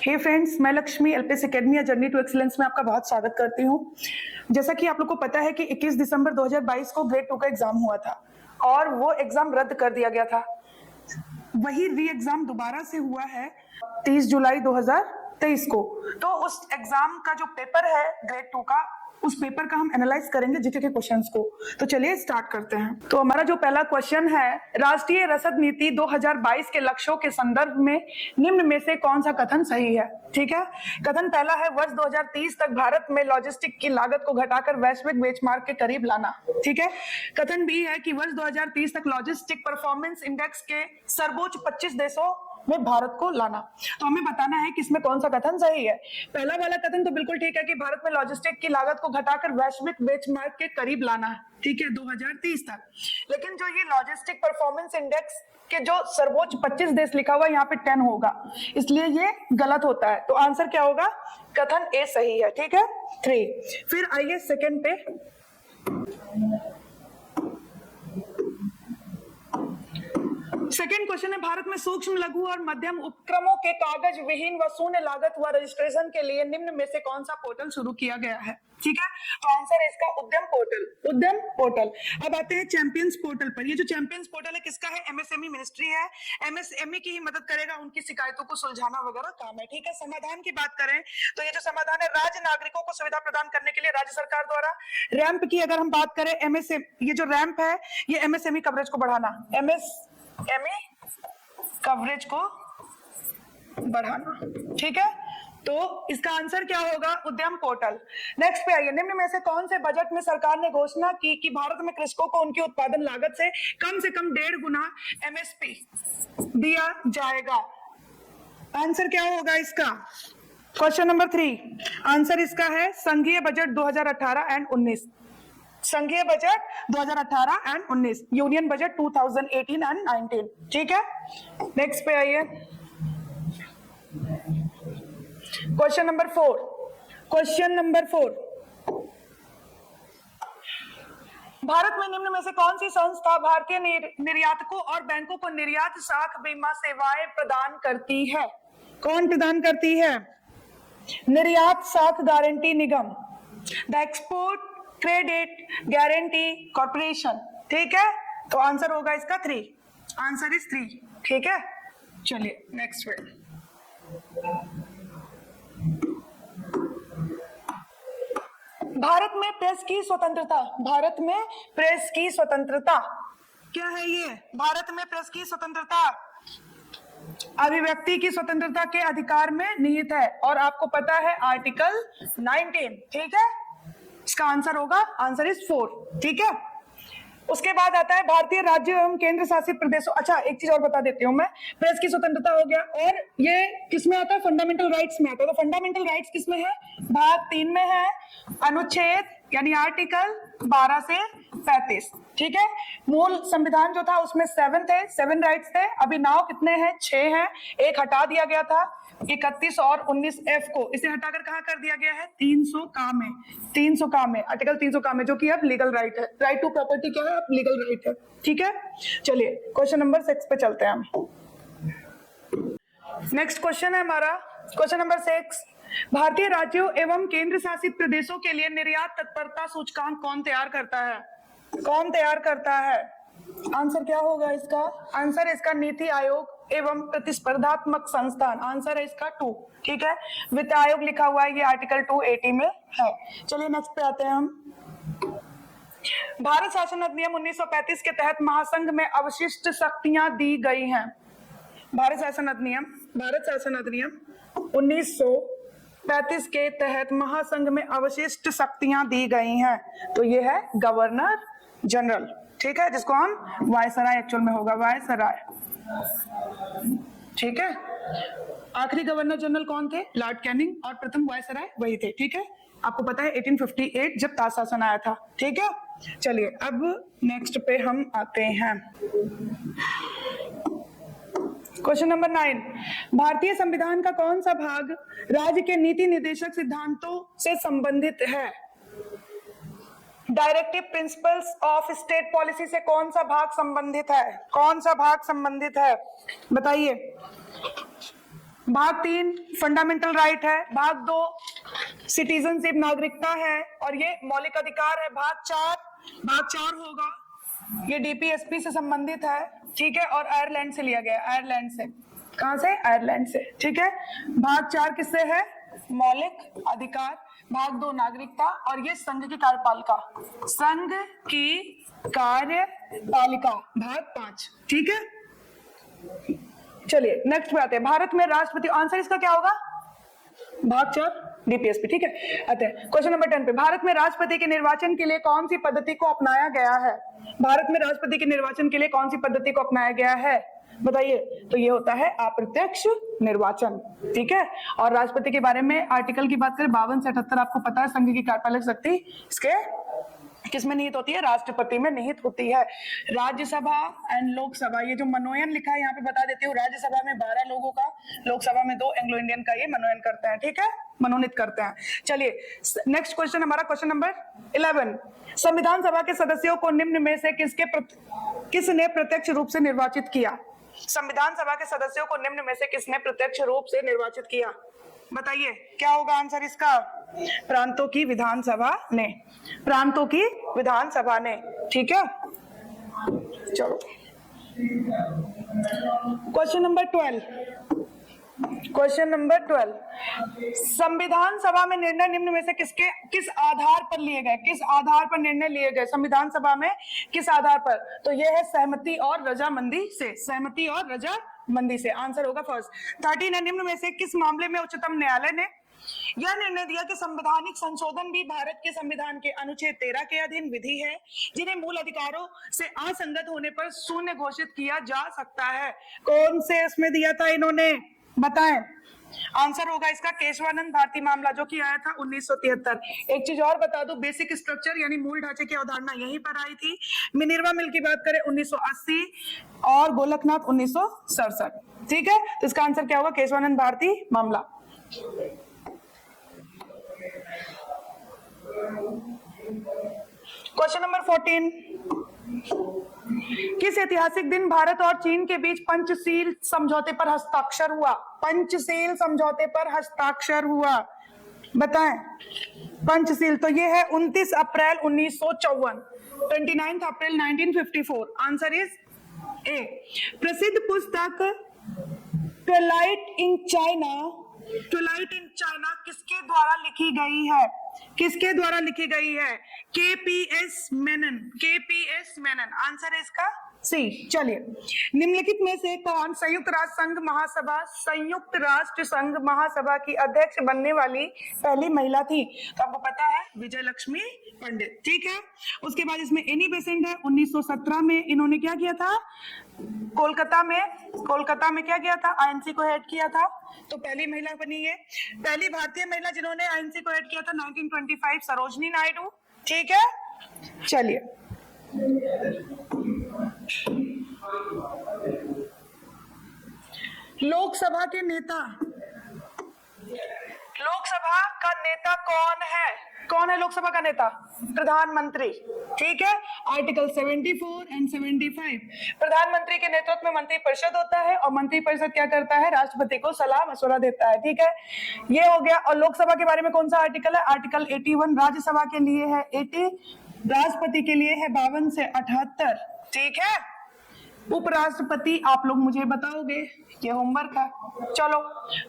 हे friends, मैं Lakshmi LPS academy या journey to excellence में आपका बहुत स्वागत करती हूँ। जैसा कि आप लोग को पता है कि 21 दिसंबर 2022 को ग्रेड 2 का एग्जाम हुआ था और वो एग्जाम रद्द कर दिया गया था। वही री एग्जाम दोबारा से हुआ है 30 जुलाई 2023 को। तो उस एग्जाम का जो पेपर है ग्रेड 2 का, उस पेपर का हम एनालाइज करेंगे जीके के क्वेश्चंस को। तो चलिए स्टार्ट करते हैं। तो हमारा जो पहला क्वेश्चन है, राष्ट्रीय रसद नीति 2022 के लक्ष्यों के संदर्भ में निम्न में से कौन सा कथन सही है? ठीक है, कथन पहला है वर्ष 2030 तक भारत में लॉजिस्टिक की लागत को घटाकर वैश्विक बेंचमार्क के करीब लाना। ठीक है, कथन बी है कि वर्ष 2030 तक लॉजिस्टिक परफॉर्मेंस इंडेक्स के सर्वोच्च 25 देशों में भारत को लाना। तो हमें बताना है कि इसमें कौन सा कथन सही है। पहला वाला कथन तो बिल्कुल ठीक है कि भारत में लॉजिस्टिक की लागत को घटाकर वैश्विक बेंचमार्क के करीब लाना है, ठीक है, 2030 तक। लेकिन जो ये लॉजिस्टिक परफॉर्मेंस इंडेक्स के जो सर्वोच्च 25 देश लिखा हुआ है, यहाँ पे 10 होगा, इसलिए ये गलत होता है। तो आंसर क्या होगा? कथन ए सही है। ठीक है, 3। फिर आइए सेकेंड पे। सेकेंड क्वेश्चन है, भारत में सूक्ष्म लघु और मध्यम उपक्रमों के कागज विहीन व शून्य लागत व रजिस्ट्रेशन के लिए निम्न में से कौन सा पोर्टल शुरू किया गया है? ठीक है, तो आंसर है इसका उद्यम पोर्टल। उद्यम पोर्टल। अब आते हैं चैंपियंस पोर्टल पर। ये जो चैंपियंस पोर्टल है किसका है? एमएसएमई मिनिस्ट्री है। एमएसएमई की ही मदद करेगा, उनकी शिकायतों को सुलझाना वगैरह काम है। ठीक है, समाधान की बात करें तो ये जो समाधान है, राज्य नागरिकों को सुविधा प्रदान करने के लिए राज्य सरकार द्वारा रैंप की अगर हम बात करें, ये जो रैंप है ये एमएसएमई कवरेज को बढ़ाना, एमएसएमई कवरेज को बढ़ाना। ठीक है, तो इसका आंसर क्या होगा? उद्यम पोर्टल। नेक्स्ट पे आइए, निम्न में से कौन से बजट में सरकार ने घोषणा की कि भारत में कृषकों को उनकी उत्पादन लागत से कम 1.5 गुना एमएसपी दिया जाएगा? आंसर क्या होगा इसका? क्वेश्चन नंबर 3, आंसर इसका है संघीय बजट 2018 एंड 19। संघीय budget 2018 and 19, union budget 2018 and 19। ठीक है, नेक्स्ट पे आइए, question number 4। Question number 4, Bharat में निम्न में से कौन सी संस्था भारतीय निर्यातकों और बैंकों को निर्यात साख बीमा सेवाएं प्रदान करती है? कौन प्रदान करती है? निर्यात साख guarantee Nigam, the export credit guarantee corporation. ठीक है, तो आंसर होगा इसका 3। Answer is 3। ठीक है, चलिए नेक्स्ट पे। भारत में प्रेस की स्वतंत्रता। भारत में प्रेस की स्वतंत्रता क्या है? ये भारत में प्रेस की स्वतंत्रता अभिव्यक्ति की स्वतंत्रता के अधिकार में निहित है और आपको पता है आर्टिकल 19। ठीक है, इसका आंसर होगा, आंसर इज 4। ठीक है, उसके बाद आता है भारतीय राज्य एवं केंद्र शासित प्रदेशों। अच्छा, एक चीज और बता देती हूँ मैं, प्रेस की स्वतंत्रता हो गया और ये किसमें आता है? फंडामेंटल राइट्स में आता है। तो फंडामेंटल राइट्स किसमें है? भाग 3 में है, अनुच्छेद यानी आर्टिकल 12 से 35। ठीक है, मूल संविधान जो था उसमें 7 थे, 7 राइट्स थे। अभी नाउ कितने हैं? 6 हैं। एक हटा दिया गया था, 31 और 19F को इसे हटाकर कहा कर दिया गया है? 300 का में, 300 का में, आर्टिकल 300 का में, जो कि अब लीगल राइट है। राइट टू प्रॉपर्टी क्या है? अब लीगल राइट है। ठीक है, चलिए क्वेश्चन नंबर 6 पे चलते हैं हम। नेक्स्ट क्वेश्चन है हमारा, क्वेश्चन नंबर 6, भारतीय राज्यों एवं केंद्र शासित प्रदेशों के लिए निर्यात तत्परता सूचकांक कौन तैयार करता है? कौन तैयार करता है? आंसर क्या होगा इसका? आंसर इसका नीति आयोग एवं प्रतिस्पर्धात्मक संस्थान। आंसर है इसका 2। ठीक है, वित्त आयोग लिखा हुआ है, ये आर्टिकल 280 में है। चलिए नेक्स्ट पे आते हैं हम। भारत शासन अधिनियम 1935 के तहत महासंघ में अवशिष्ट शक्तियां दी गई हैं। भारत शासन अधिनियम 1935 के तहत महासंघ में अवशिष्ट शक्तियां दी गई हैं। तो ये है गवर्नर जनरल। ठीक है, जिसको हम वायसराय एक्चुअल में होगा, वायसराय। ठीक है, आखिरी गवर्नर जनरल कौन थे? लॉर्ड कैनिंग, और प्रथम वायसराय वही थे। ठीक है, आपको पता है 1858 जब ताज शासन आया था। ठीक है, चलिए अब नेक्स्ट पे हम आते हैं। क्वेश्चन नंबर 9, भारतीय संविधान का कौन सा भाग राज्य के नीति निर्देशक सिद्धांतों से संबंधित है? Directive principles of state policy से कौन सा भाग संबंधित है? कौन सा भाग संबंधित है बताइए? भाग 3 फंडामेंटल राइट है, भाग 2 सिटीजनशिप नागरिकता है और ये मौलिक अधिकार है। भाग 4 होगा, ये डीपीएसपी से संबंधित है, ठीक है, और आयरलैंड से लिया गया, आयरलैंड से। कहां से? आयरलैंड से, ठीक है। भाग 4 किससे है? मौलिक अधिकार। भाग 2 नागरिकता और ये संघ की कार्यपालिका, संघ की कार्यपालिका भाग 5, ठीक है। चलिए नेक्स्ट पे आते हैं। भारत में राष्ट्रपति, आंसर इसका क्या होगा? भाग 4 डीपीएसपी, ठीक है। आते हैं क्वेश्चन नंबर 10 पे। भारत में राष्ट्रपति के निर्वाचन के लिए कौन सी पद्धति को अपनाया गया है? भारत में राष्ट्रपति के निर्वाचन के लिए कौन सी पद्धति को अपनाया गया है, बताइए। तो ये होता है अप्रत्यक्ष निर्वाचन, ठीक है। और राष्ट्रपति के बारे में आर्टिकल की बात करें 52 से 78, आपको पता है संघ की कार्यपालक शक्ति इसके किसमें निहित होती है? राष्ट्रपति में निहित होती है। राज्यसभा एंड लोकसभा, ये जो मनोनयन लिखा है यहाँ पे बता देती हूँ, राज्यसभा में 12 लोगों का, लोकसभा में 2 एंग्लो इंडियन का ये मनोनयन करते हैं, ठीक है, मनोनीत करते हैं। चलिए नेक्स्ट क्वेश्चन, हमारा क्वेश्चन नंबर 11। संविधान सभा के सदस्यों को निम्न में से किसने प्रत्यक्ष रूप से निर्वाचित किया? संविधान सभा के सदस्यों को निम्न में से किसने प्रत्यक्ष रूप से निर्वाचित किया, बताइए क्या होगा आंसर इसका? प्रांतों की विधानसभा ने, प्रांतों की विधानसभा ने, ठीक है। चलो क्वेश्चन नंबर 12। क्वेश्चन नंबर 12, संविधान सभा में निर्णय निम्न में से किस आधार पर लिए गए? किस आधार पर निर्णय लिए गए संविधान सभा में, किस आधार पर? तो यह है सहमति और रजामंदी से, सहमति और रजामंदी से। आंसर होगा फर्स्ट। 13 है, निम्न में से किस मामले में उच्चतम न्यायालय ने यह निर्णय दिया कि संवैधानिक संशोधन भी भारत के संविधान के अनुच्छेद 13 के अधीन विधि है, जिन्हें मूल अधिकारों से असंगत होने पर शून्य घोषित किया जा सकता है? कौन से इसमें दिया था इन्होंने, बताएं। आंसर होगा इसका केशवानंद भारती मामला, जो कि आया था 1973। एक चीज और बता दो, बेसिक स्ट्रक्चर यानी मूल ढांचे की अवधारणा यहीं पर आई थी। मिनर्वा मिल की बात करें 1980 और गोलकनाथ 1967, ठीक है। तो इसका आंसर क्या होगा? केशवानंद भारती मामला। क्वेश्चन नंबर 14, किस ऐतिहासिक दिन भारत और चीन के बीच पंचशील समझौते पर हस्ताक्षर हुआ? पंचशील समझौते पर हस्ताक्षर हुआ, बताएं। पंचशील, तो ये है 29 अप्रैल 1954, 29 अप्रैल 1954। Answer is a. प्रसिद्ध पुस्तक twilight in China, twilight in China किसके द्वारा लिखी गई है? किसके द्वारा लिखी गई है? KPS Menon, KPS Menon. Answer है इसका सी। चलिए, निम्नलिखित में से कौन संयुक्त राष्ट्र संघ महासभा, संयुक्त राष्ट्र संघ महासभा की अध्यक्ष बनने वाली पहली महिला थी? तो आपको पता है विजय लक्ष्मी पंडित, ठीक है। उसके बाद इसमें एनी बेसेंट है, 1917 में इन्होंने क्या किया था? कोलकाता में क्या किया था? आईएनसी को हेड किया था, तो पहली महिला बनी है। पहली भारतीय महिला जिन्होंने आईएनसी को हेड किया था 1925, सरोजनी नायडू, ठीक है। चलिए, लोकसभा के नेता, लोकसभा का नेता कौन है? कौन है लोकसभा का नेता? प्रधानमंत्री, ठीक है। आर्टिकल 74 एंड 75, प्रधानमंत्री के नेतृत्व में मंत्रिपरिषद होता है और मंत्रिपरिषद क्या करता है? राष्ट्रपति को सलाह मशवरा देता है, ठीक है। ये हो गया। और लोकसभा के बारे में कौन सा आर्टिकल है? आर्टिकल 81। राज्यसभा के लिए है 80, राष्ट्रपति के लिए है 52 से 78, ठीक है। उपराष्ट्रपति आप लोग मुझे बताओगे, ये होमवर्क है। चलो,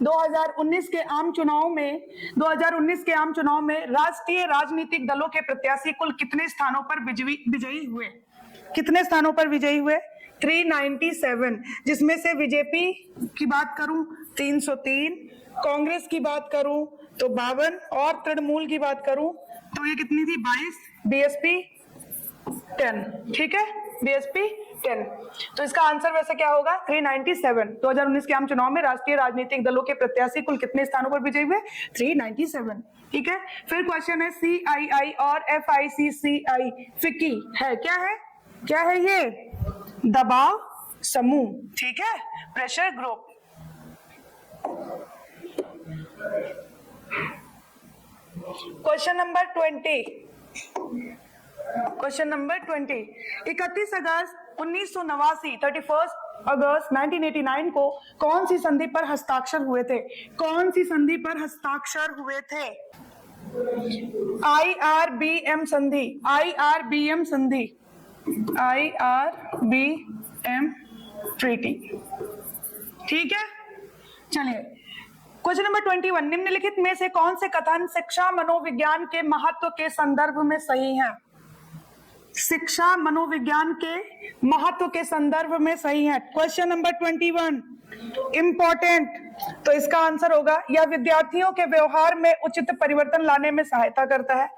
2019 के आम चुनाव में राष्ट्रीय राजनीतिक दलों के प्रत्याशी कुल कितने स्थानों पर विजयी हुए? कितने स्थानों पर विजयी हुए? 397, जिसमें से बीजेपी की बात करूं 303, कांग्रेस की बात करूं तो 52 और तृणमूल की बात करूं तो ये कितनी थी? 22, बीएसपी 10, ठीक है, बीएसपी 10। तो इसका आंसर वैसे क्या होगा? 397। 2019 के आम चुनाव में राष्ट्रीय राजनीतिक दलों के प्रत्याशी कुल कितने स्थानों पर विजयी हुए? 397, ठीक है। फिर क्वेश्चन है CII और FICCI फिक्की है क्या है? क्या है ये? दबाव समूह, ठीक है, pressure group. Question number 20, question number 20, 31 अगस्त 1989, 31 अगस्त 1989 को कौन सी संधि पर हस्ताक्षर हुए थे? कौन सी संधि पर हस्ताक्षर हुए थे? IRBM संधि, IRBM संधि, IRBM ट्रीटी। ठीक है, चलिए क्वेश्चन नंबर 21, निम्नलिखित में से कौन से कथन शिक्षा मनोविज्ञान के महत्व के संदर्भ में सही है? शिक्षा मनोविज्ञान के महत्व के संदर्भ में सही है। क्वेश्चन नंबर 21 इंपॉर्टेंट, तो इसका आंसर होगा यह विद्यार्थियों के व्यवहार में उचित परिवर्तन लाने में सहायता करता है।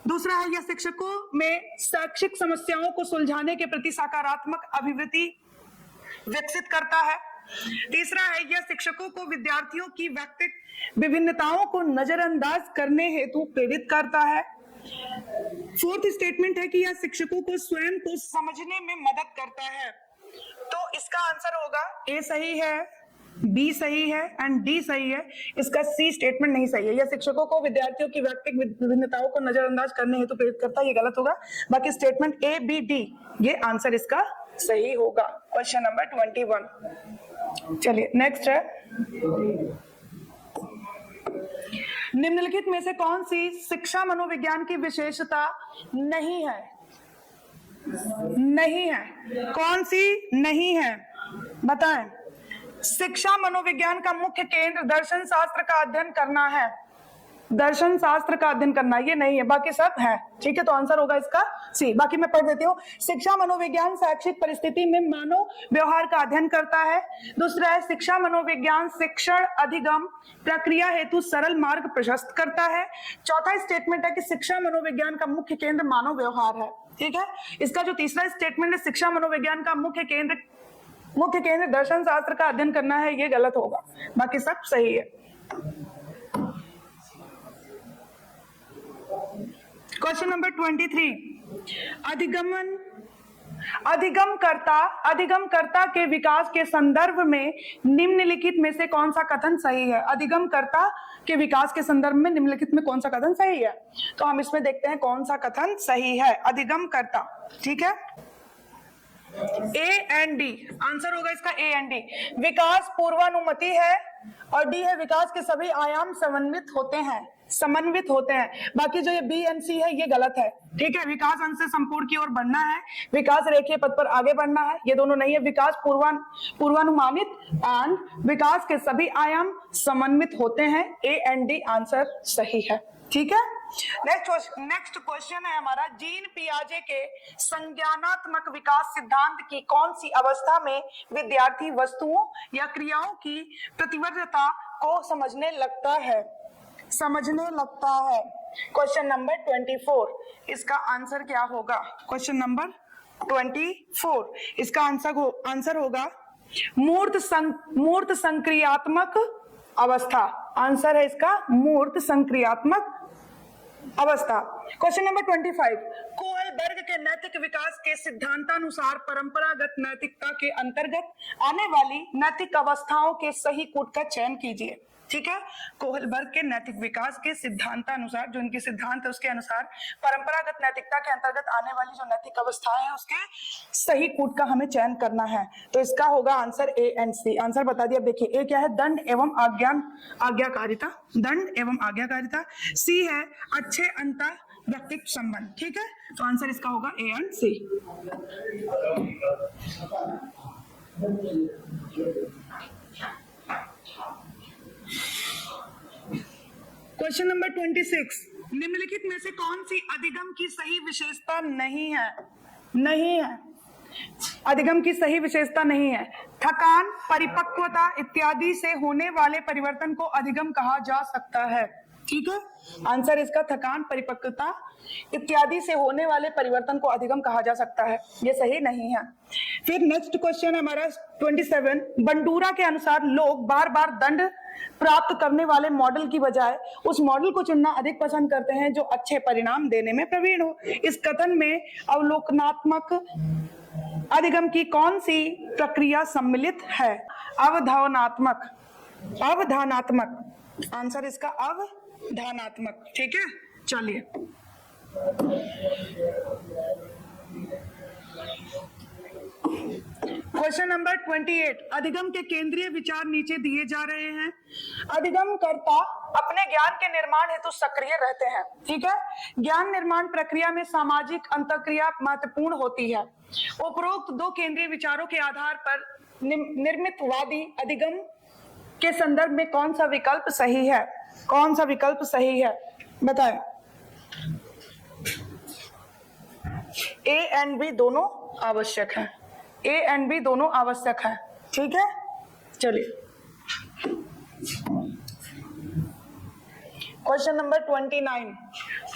दूसरा है यह शिक्षकों में शैक्षिक समस्याओं को सुलझाने के प्रति सकारात्मक अभिवृत्ति विकसित करता है। तीसरा है यह शिक्षकों को विद्यार्थियों की व्यक्तिगत विभिन्नताओं को नजरअंदाज करने हेतु प्रेरित करता है। फोर्थ स्टेटमेंट है कि यह शिक्षकों को स्वयं को समझने में मदद करता है। तो इसका आंसर होगा ए सही है, बी सही है एंड डी सही है। इसका सी स्टेटमेंट नहीं सही है। यह शिक्षकों को विद्यार्थियों की व्यक्तिगत विभिन्नताओं को नजरअंदाज करने हेतु प्रेरित करता है, ये गलत होगा। बाकी स्टेटमेंट ए बी डी ये आंसर इसका सही होगा। Question number 21। चलिए नेक्स्ट है, निम्नलिखित में से कौन सी शिक्षा मनोविज्ञान की विशेषता नहीं है? नहीं है, कौन सी नहीं है बताएं। शिक्षा मनोविज्ञान का मुख्य केंद्र दर्शन शास्त्र का अध्ययन करना है, दर्शन शास्त्र का अध्ययन करना, ये नहीं है, बाकी सब है। ठीक है, तो आंसर होगा इसका सी। बाकी मैं पढ़ देती हूँ। शिक्षा मनोविज्ञान शैक्षिक परिस्थिति में मानव व्यवहार का अध्ययन करता है। दूसरा है शिक्षा मनोविज्ञान शिक्षण अधिगम प्रक्रिया हेतु सरल मार्ग प्रशस्त करता है। चौथा स्टेटमेंट है कि शिक्षा मनोविज्ञान का मुख्य केंद्र मानव व्यवहार है। ठीक है, इसका जो तीसरा स्टेटमेंट है शिक्षा मनोविज्ञान का मुख्य केंद्र दर्शन शास्त्र का अध्ययन करना है, ये गलत होगा। बाकी सब सही है। क्वेश्चन नंबर 23, अधिगमकर्ता के विकास के संदर्भ में निम्नलिखित में से कौन सा कथन सही है? अधिगमकर्ता के विकास के संदर्भ में निम्नलिखित में कौन सा कथन सही है? तो हम इसमें देखते हैं कौन सा कथन सही है। अधिगमकर्ता, ठीक है, ए एंड डी आंसर होगा इसका, ए एंड डी। विकास पूर्वानुमति है और डी है विकास के सभी आयाम समन्वित होते हैं। बाकी जो ये बी एंड सी है ये गलत है। ठीक है, विकास अंश से संपूर्ण की ओर बढ़ना है, विकास रेखीय पथ पर आगे बढ़ना है, ये दोनों नहीं है। विकास पूर्वानुमानित एंड विकास के सभी आयाम समन्वित होते हैं। ए एंड डी आंसर सही है। ठीक है, नेक्स्ट क्वेश्चन है हमारा, जीन पियाजे के संज्ञानात्मक विकास सिद्धांत की कौन सी अवस्था में विद्यार्थी वस्तुओं या क्रियाओं की प्रतिवर्तीता को समझने लगता है? क्वेश्चन नंबर 24, इसका आंसर क्या होगा? क्वेश्चन नंबर 24, इसका आंसर होगा मूर्त संक्रियात्मक अवस्था। आंसर है इसका मूर्त संक्रियात्मक अवस्था। क्वेश्चन नंबर 25, कोहलबर्ग के नैतिक विकास के सिद्धांतानुसार परंपरागत नैतिकता के अंतर्गत आने वाली नैतिक अवस्थाओं के सही कूट का चयन कीजिए। ठीक है, कोहलबर्ग के नैतिक विकास के सिद्धांतानुसार, जो इनके सिद्धांत है उसके अनुसार परंपरागत नैतिकता के अंतर्गत आने वाली जो नैतिक अवस्थाएं हैं उसके सही कूट का हमें चयन करना है। तो इसका होगा answer A and C. Answer बता दिया। देखिए, ए क्या है? दंड एवं आज्ञाकारिता, दंड एवं आज्ञाकारिता। सी है अच्छे अंतर व्यक्तित्व संबंध। ठीक है, तो आंसर इसका होगा A and C. Question number 26, निम्नलिखित में से कौन सी अधिगम की सही विशेषता नहीं है? अधिगम की सही विशेषता नहीं है। थकान, परिपक्वता इत्यादि से होने वाले परिवर्तन को अधिगम कहा जा सकता है। ठीक है, आंसर इसका थकान, परिपक्वता इत्यादि से होने वाले परिवर्तन को अधिगम कहा जा सकता है, ये सही नहीं है। फिर नेक्स्ट क्वेश्चन हमारा 27, बंडूरा के अनुसार लोग बार बार दंड प्राप्त करने वाले मॉडल की बजाय उस मॉडल को चुनना अधिक पसंद करते हैं जो अच्छे परिणाम देने में प्रवीण हो। इस कथन में अवलोकनात्मक अधिगम की कौन सी प्रक्रिया सम्मिलित है? अवधानात्मक। आंसर इसका अवधानात्मक। ठीक है, चलिए क्वेश्चन नंबर 28, अधिगम के केंद्रीय विचार नीचे दिए जा रहे हैं। अधिगम कर्ता अपने ज्ञान के निर्माण हेतु सक्रिय रहते हैं। ठीक है, ज्ञान निर्माण प्रक्रिया में सामाजिक अंतःक्रिया महत्वपूर्ण होती है। उपरोक्त दो केंद्रीय विचारों के आधार पर निर्मितवादी अधिगम के संदर्भ में कौन सा विकल्प सही है? कौन सा विकल्प सही है बताएं। ए एंड बी दोनों आवश्यक है। ए एंड बी दोनों आवश्यक है। ठीक है, चलिए क्वेश्चन नंबर 29।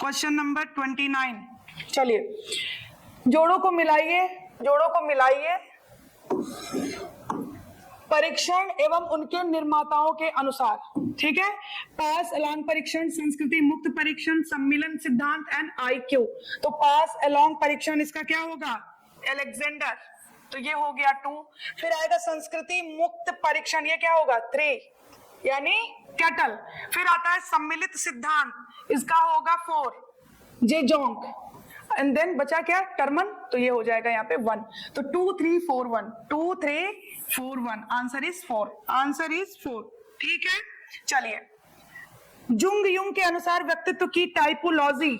क्वेश्चन नंबर 29, चलिए जोड़ों को मिलाइए, जोड़ों को मिलाइए परीक्षण एवं उनके निर्माताओं के अनुसार। ठीक है, पास अलोंग परीक्षण, संस्कृति मुक्त परीक्षण, सम्मिलन सिद्धांत एंड IQ। तो पास अलोंग परीक्षण इसका क्या होगा? अलेक्जेंडर, तो ये हो गया 2। फिर आएगा संस्कृति मुक्त परीक्षण, ये क्या होगा? 3 यानी कैटल। फिर आता है सम्मिलित सिद्धांत, इसका होगा 4 जे जोंग। एंड देन बचा क्या? टर्मन, तो ये हो जाएगा यहाँ पे 1। तो 2 3 4 1, 2 3 4 1, आंसर इज 4। Answer is 4। ठीक है, चलिए जुंग युंग के अनुसार व्यक्तित्व की टाइपोलॉजी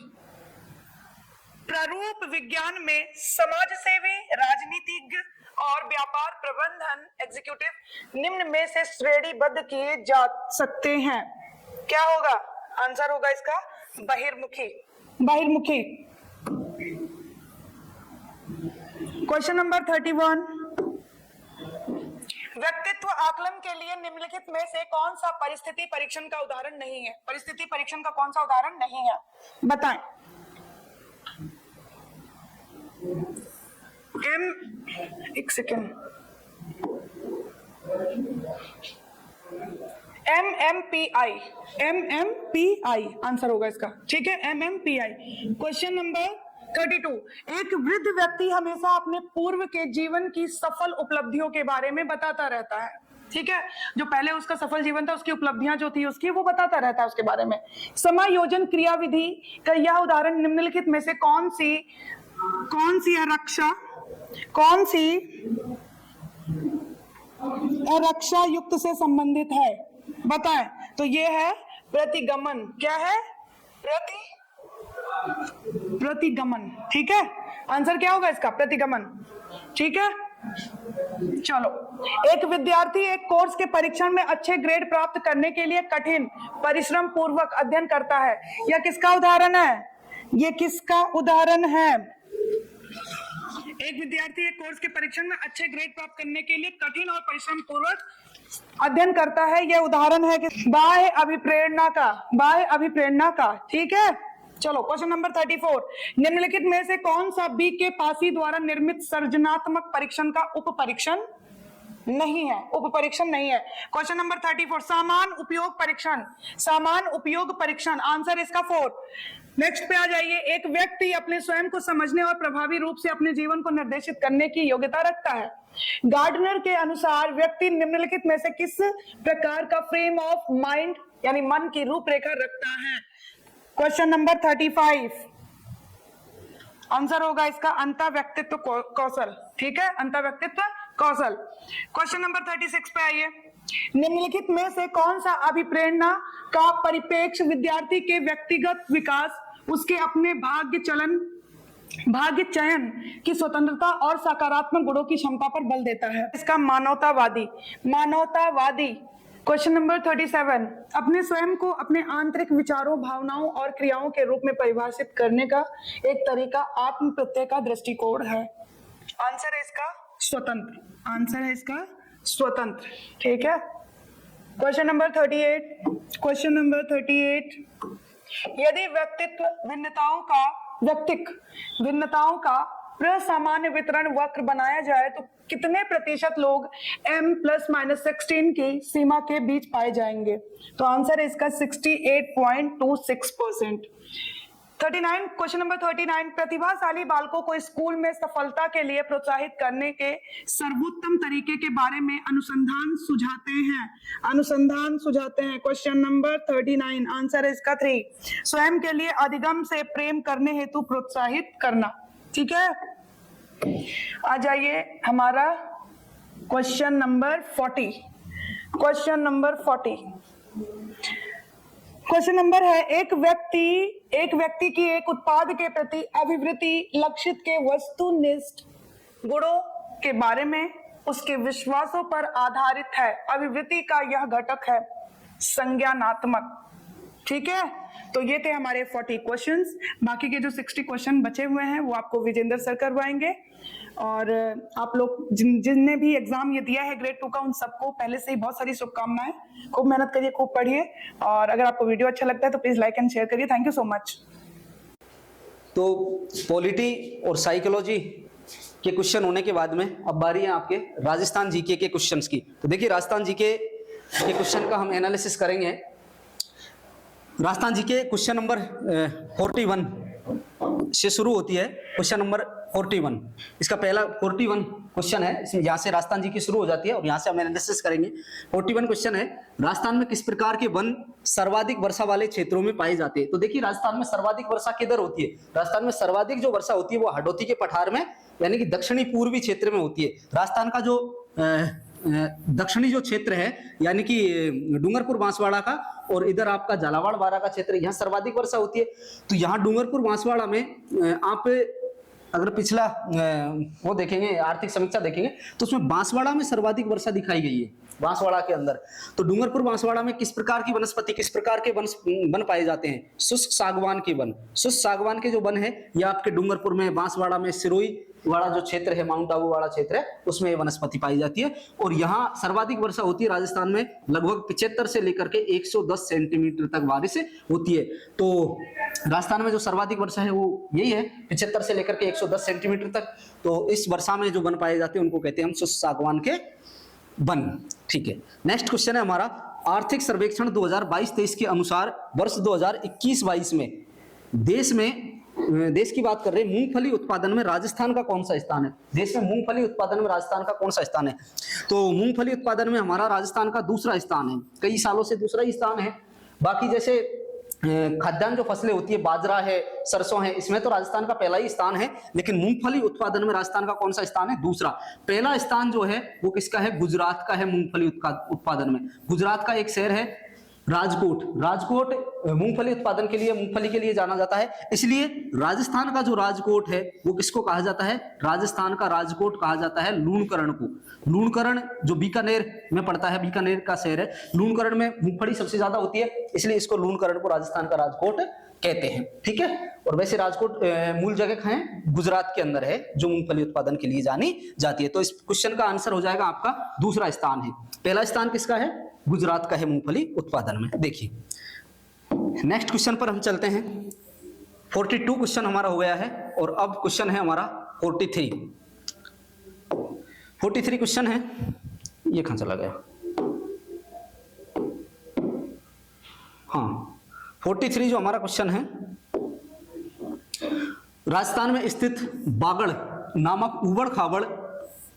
प्रारूप विज्ञान में समाज सेवी, राजनीतिज्ञ और व्यापार प्रबंधन एग्जीक्यूटिव निम्न में से श्रेणीबद्ध किए जा सकते हैं। क्या होगा? आंसर होगा इसका बहिर्मुखी। बहिर्मुखी। क्वेश्चन नंबर 31, व्यक्तित्व आकलन के लिए निम्नलिखित में से कौन सा परिस्थिति परीक्षण का उदाहरण नहीं है? परिस्थिति परीक्षण का कौन सा उदाहरण नहीं है बताएं। एक सेकेंड, MMPI, MMPI आंसर होगा इसका। ठीक है, MMPI। क्वेश्चन नंबर 32, एक वृद्ध व्यक्ति हमेशा अपने पूर्व के जीवन की सफल उपलब्धियों के बारे में बताता रहता है। ठीक है, जो पहले उसका सफल जीवन था, उसकी उपलब्धियां जो थी उसकी, वो बताता रहता है उसके बारे में। समायोजन क्रियाविधि का यह उदाहरण निम्नलिखित में से कौन सी आरक्षा युक्त से संबंधित है बताएं। तो ये है प्रतिगमन। क्या है? प्रतिगमन। ठीक है, आंसर क्या होगा इसका? प्रतिगमन। ठीक है, चलो एक विद्यार्थी एक कोर्स के परीक्षण में अच्छे ग्रेड प्राप्त करने के लिए कठिन परिश्रम पूर्वक अध्ययन करता है। यह किसका उदाहरण है? ये किसका उदाहरण है? एक विद्यार्थी एक कोर्स के परीक्षण में अच्छे ग्रेड प्राप्त करने के लिए कठिन और परिश्रम पूर्वक अध्ययन करता है। यह उदाहरण है कि बाह्य अभिप्रेरणा का। बाह्य अभिप्रेरणा का। ठीक है, चलो क्वेश्चन नंबर 34, निम्नलिखित में से कौन सा बी के पासी द्वारा निर्मित सृजनात्मक परीक्षण का उप परीक्षण नहीं है? उप परीक्षण नहीं है। क्वेश्चन नंबर 34, सामान उपयोग परीक्षण। सामान उपयोग परीक्षण, आंसर इसका 4। नेक्स्ट पे आ जाइए। एक व्यक्ति अपने स्वयं को समझने और प्रभावी रूप से अपने जीवन को निर्देशित करने की योग्यता रखता है। गार्डनर के अनुसार व्यक्ति निम्नलिखित में से किस प्रकार का फ्रेम ऑफ माइंड यानी मन की रूपरेखा रखता है? क्वेश्चन नंबर 35, आंसर होगा इसका अंतःव्यक्तित्व कौशल। ठीक है, अंतःव्यक्तित्व कौशल। क्वेश्चन नंबर 36 पे आइए। निम्नलिखित में से कौन सा अभिप्रेरणा का परिप्रेक्ष्य विद्यार्थी के व्यक्तिगत विकास, उसके अपने भाग्य चयन की स्वतंत्रता और सकारात्मक गुणों की क्षमता पर बल देता है? इसका मानवतावादी। मानवतावादी। क्वेश्चन नंबर 37, अपने स्वयं को अपने आंतरिक विचारों, भावनाओं और क्रियाओं के रूप में परिभाषित करने का एक तरीका आत्म प्रत्यय का दृष्टिकोण है। आंसर है इसका स्वतंत्र। आंसर है इसका स्वतंत्र। ठीक है, क्वेश्चन नंबर 38। क्वेश्चन नंबर 38, यदि व्यक्तिक भिन्नताओं का प्रसामान्य वितरण वक्र बनाया जाए तो कितने प्रतिशत लोग M+-16 की सीमा के बीच पाए जाएंगे? तो आंसर है इसका 68.26%। 39, क्वेश्चन नंबर 39, प्रतिभाशाली बालकों को स्कूल में सफलता के लिए प्रोत्साहित करने के सर्वोत्तम तरीके के बारे में अनुसंधान सुझाते हैं। क्वेश्चन नंबर 39, आंसर है इसका 3, स्वयं के लिए अधिगम से प्रेम करने हेतु प्रोत्साहित करना। ठीक है, आ जाइए हमारा question number 40। Question number 40। Question number है, एक व्यक्ति की एक उत्पाद के प्रति अभिवृत्ति लक्षित के वस्तुनिष्ठ गुणों के बारे में उसके विश्वासों पर आधारित है। अभिवृत्ति का यह घटक है संज्ञानात्मक। ठीक है, तो ये थे हमारे 40 क्वेश्चंस। बाकी के जो 60 क्वेश्चन बचे हुए हैं वो आपको विजेंद्र सर करवाएंगे। और आप लोग जिनने भी एग्जाम ये दिया है ग्रेड 2 का, उन सबको पहले से ही बहुत सारी शुभकामनाएं। खूब मेहनत करिए, खूब पढ़िए, और अगर आपको वीडियो अच्छा लगता है तो प्लीज लाइक एंड शेयर करिए। Thank you so much. तो पॉलिटी और साइकोलॉजी के क्वेश्चन होने के बाद में अब बारी है आपके राजस्थान जीके के क्वेश्चंस की। तो देखिए, राजस्थान जीके के क्वेश्चन का हम एनालिसिस करेंगे। राजस्थान जीके क्वेश्चन नंबर 41 से शुरू होती है। क्वेश्चन नंबर 41, इसका पहला 41 क्वेश्चन है, इसमें यहाँ से राजस्थान जी की शुरू हो जाती है और यहाँ से हम एनालिसिस करेंगे। 41 क्वेश्चन है, राजस्थान में किस प्रकार के वन सर्वाधिक वर्षा वाले क्षेत्रों में पाए जाते हैं। तो देखिए, राजस्थान में सर्वाधिक वर्षा किधर होती है? राजस्थान में सर्वाधिक जो वर्षा होती है वो हाडोती के पठार में, यानी कि दक्षिणी पूर्वी क्षेत्र में होती है। राजस्थान का जो दक्षिणी जो क्षेत्र है, यानी कि डूंगरपुर बांसवाड़ा का, और इधर आपका झालावाड़ बारा का क्षेत्र, यहाँ सर्वाधिक वर्षा होती है। तो यहाँ डूंगरपुर बांसवाड़ा में आप अगर पिछला वो देखेंगे, आर्थिक समीक्षा देखेंगे, तो उसमें बांसवाड़ा में सर्वाधिक वर्षा दिखाई गई है, बांसवाड़ा के अंदर। तो डूंगरपुर बांसवाड़ा में किस प्रकार की वनस्पति, किस प्रकार के वन पाए जाते हैं? शुष्क सागवान के वन। शुष्क सागवान के जो वन है ये आपके डूंगरपुर में, बांसवाड़ा में, सिरोही वाला जो क्षेत्र है, माउंट आबू वाला क्षेत्र है, उसमें ये वनस्पति पाई जाती है। और यहाँ सर्वाधिक वर्षा होती है राजस्थान में, लगभग 75 से लेकर के 110 सेंटीमीटर तक बारिश होती है। तो राजस्थान में जो सर्वाधिक वर्षा है वो यही है, 75 से लेकर के 110 सेंटीमीटर तक। तो इस वर्षा में जो वन पाए जाते हैं उनको कहते हैं हम शुष्क सागवान के वन। ठीक है, नेक्स्ट क्वेश्चन है हमारा, आर्थिक सर्वेक्षण 2022-23 के अनुसार वर्ष 2021-22 में देश की बात कर रहे हैं, मूंगफली उत्पादन में राजस्थान का कौन सा स्थान है? देश में मूंगफली उत्पादन में राजस्थान का कौन सा स्थान है? तो मूंगफली उत्पादन में हमारा राजस्थान का दूसरा स्थान है, कई सालों से दूसरा ही स्थान है। बाकी जैसे खाद्यान्न जो फसलें होती है, बाजरा है, सरसों है, इसमें तो राजस्थान का पहला ही स्थान है। लेकिन मूंगफली उत्पादन में राजस्थान का कौन सा स्थान है? दूसरा। पहला स्थान जो है वो किसका है? गुजरात का है मूंगफली उत्पादन में। गुजरात का एक शहर है राजकोट। राजकोट मूंगफली उत्पादन के लिए, मूंगफली के लिए जाना जाता है। इसलिए राजस्थान का जो राजकोट है वो किसको कहा जाता है? राजस्थान का राजकोट कहा जाता है लूणकरण को। लूणकरण जो बीकानेर में पड़ता है, बीकानेर का शहर है, लूणकरण में मूंगफली सबसे ज्यादा होती है, इसलिए इसको लूणकरण को राजस्थान का राजकोट कहते हैं। ठीक है, और वैसे राजकोट मूल जगह कहाँ है? गुजरात के अंदर है, जो मूंगफली उत्पादन के लिए जानी जाती है। तो इस क्वेश्चन का आंसर हो जाएगा आपका दूसरा स्थान है। पहला स्थान किसका है? गुजरात का है मूंगफली उत्पादन में। देखिए, नेक्स्ट क्वेश्चन पर हम चलते हैं। 42 क्वेश्चन हमारा हो गया है और अब क्वेश्चन है हमारा 43। 43 क्वेश्चन है, ये कहां चला गया? हाँ, 43 जो हमारा क्वेश्चन है, राजस्थान में स्थित बागड़ नामक उबड़ खाबड़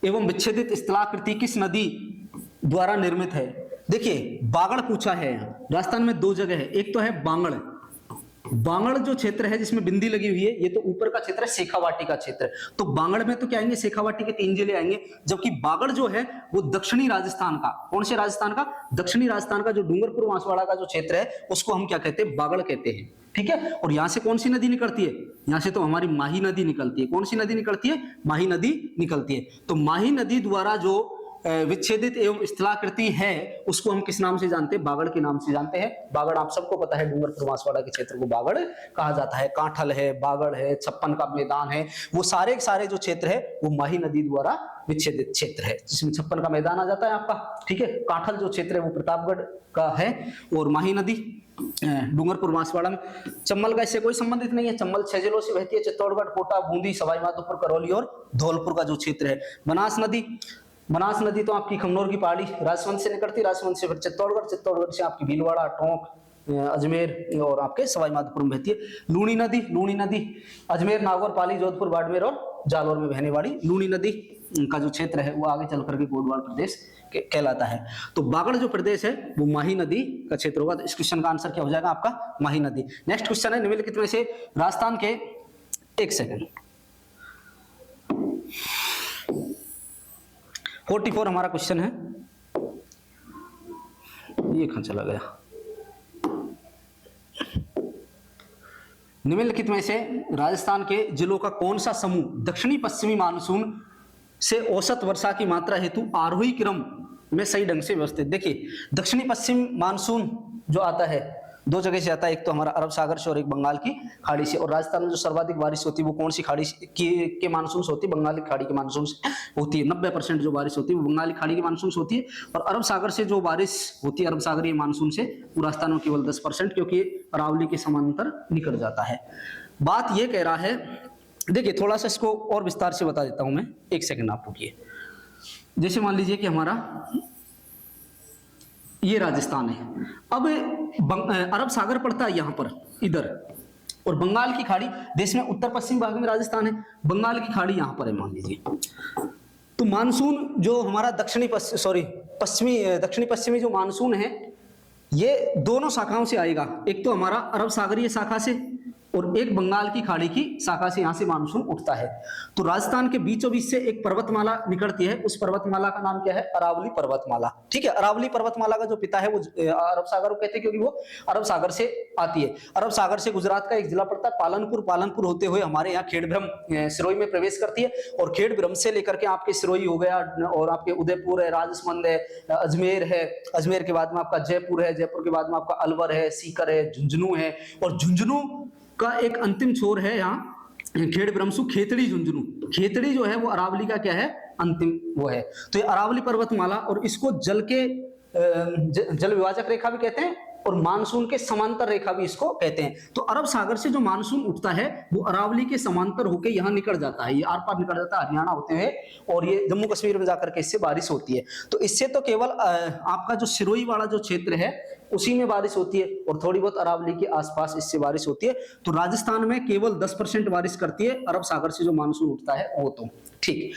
एवं विच्छेदित स्थलाकृति किस नदी द्वारा निर्मित है? देखिए, बागड़ पूछा है। राजस्थान में दो जगह है, एक तो है बांगड़। बांगड़ जो क्षेत्र है जिसमें बिंदी लगी हुई है, ये तो ऊपर का क्षेत्र है, शेखावाटी का क्षेत्र। तो बांगड़ में तो क्या आएंगे? शेखावाटी के 3 जिले आएंगे। जबकि बागड़ जो है वो दक्षिणी राजस्थान का, कौन से राजस्थान का? दक्षिणी राजस्थान का जो डूंगरपुर बांसवाड़ा का जो क्षेत्र है उसको हम क्या कहते हैं? बागड़ कहते हैं। ठीक है, और यहां से कौन सी नदी निकलती है? यहां से तो हमारी माही नदी निकलती है। कौन सी नदी निकलती है? माही नदी निकलती है। तो माही नदी द्वारा जो विच्छेदित एवं स्थलाकृति है उसको हम किस नाम से जानते हैं? बागड़ के नाम से जानते हैं। बागड़ आप सबको पता है, डूंगरपुर बांसवाड़ा के क्षेत्र को बागड़ कहा जाता है। कांठल है, बागड़ है, छप्पन का मैदान है, वो सारे जो क्षेत्र है वो माही नदी द्वारा विच्छेदित क्षेत्र है, जिसमें छप्पन का मैदान आ जाता है आपका। ठीक है, कांठल जो क्षेत्र है वो प्रतापगढ़ का है, और माही नदी डूंगरपुर बांसवाड़ा में। चंबल का इससे कोई संबंधित नहीं है। चंबल 6 जिलों से बहती है, चित्तौड़गढ़, कोटा, बूंदी, सवाईमाधोपुर, करौली और धौलपुर का जो क्षेत्र है। बनास नदी तो आपकी खमनोर की पहाड़ी राजसमंद से निकलती, राजसमंद से फिर चित्तौड़गढ़, चित्तौड़गढ़ से आपकी भीलवाड़ा, टोंक, अजमेर और आपके सवाईमाधोपुर में बहती है। लूणी नदी अजमेर, नागौर, पाली, जोधपुर, बाड़मेर और जालौर में बहने वाली लूणी नदी का जो क्षेत्र है वो आगे चल करके गोडवाल प्रदेश कहलाता है। तो बागड़ जो प्रदेश है वो माही नदी का क्षेत्र होगा। तो इस क्वेश्चन का आंसर क्या हो जाएगा आपका? माही नदी। नेक्स्ट क्वेश्चन है, निम्नलिखित में से राजस्थान के, एक सेकंड, 44 हमारा क्वेश्चन है, ये कहां चला गया। निम्नलिखित में से राजस्थान के जिलों का कौन सा समूह दक्षिणी पश्चिमी मानसून से औसत वर्षा की मात्रा हेतु आरोही क्रम में सही ढंग से व्यवस्थित। देखिए दक्षिणी पश्चिम मानसून जो आता है दो जगह से आता है, एक तो हमारा अरब सागर से और एक बंगाल की खाड़ी से। और राजस्थान में जो सर्वाधिक बारिश होती है वो कौन सी खाड़ी के मानसून से होती है? बंगाल की खाड़ी के मानसून से होती है। 90% जो बारिश होती है वो बंगाली खाड़ी के मानसून से होती है। और अरब सागर से जो बारिश होती है, अरब सागरीय मानसून से, वो राजस्थान में केवल 10%, क्योंकि अरावली के समांतर निकल जाता है। बात ये कह रहा है, देखिए थोड़ा सा इसको और विस्तार से बता देता हूं मैं, एक सेकंड आप रुकिए। जैसे मान लीजिए कि हमारा ये राजस्थान है, अब अरब सागर पड़ता है यहां पर इधर, और बंगाल की खाड़ी, देश में उत्तर पश्चिम भाग में राजस्थान है, बंगाल की खाड़ी यहां पर है मान लीजिए। तो मानसून जो हमारा दक्षिणी पश्चिमी जो मानसून है, ये दोनों शाखाओं से आएगा। एक तो हमारा अरब सागरीय शाखा से और एक बंगाल की खाड़ी की शाखा से यहां से मानसून उठता है। तो राजस्थान के बीचों बीच से एक पर्वतमाला निकलती है, उस पर्वतमाला का नाम क्या है? अरावली पर्वतमाला। ठीक है, अरावली पर्वतमाला का जो पिता है वो अरब सागर को कहते हैं, क्योंकि वो अरब सागर से आती है। अरब सागर से गुजरात का एक जिला पड़ता है पालनपुर, पालनपुर होते हुए हमारे यहाँ खेड़ब्रह्म सिरोही में प्रवेश करती है, और खेड़ब्रह्म से लेकर के आपके सिरोही हो गया, और आपके उदयपुर है, राजसमंद है, अजमेर है, अजमेर के बाद में आपका जयपुर है, जयपुर के बाद में आपका अलवर है, सीकर है, झुंझुनू है, और झुंझुनू का एक अंतिम छोर है यहाँ खेड़ब्रह्मसु, खेतड़ी झुंझुनू। खेतड़ी जो है वो अरावली का क्या है? अंतिम वो है। तो ये अरावली पर्वतमाला, और इसको जल के जल विभाजक रेखा भी कहते हैं, और मानसून के समांतर रेखा भी इसको कहते हैं। तो अरब सागर से जो मानसून उठता है वो अरावली के समांतर होकर यहाँ निकल जाता है, ये आर पार निकल जाता है हरियाणा होते हुए, और ये जम्मू कश्मीर में जाकर के इससे बारिश होती है। तो इससे तो केवल आपका जो सिरोही वाला जो क्षेत्र है उसी में बारिश होती है, और थोड़ी बहुत अरावली के आसपास इससे बारिश होती है। तो राजस्थान में केवल 10% बारिश करती है अरब सागर से जो मानसून उठता है वो। तो ठीक,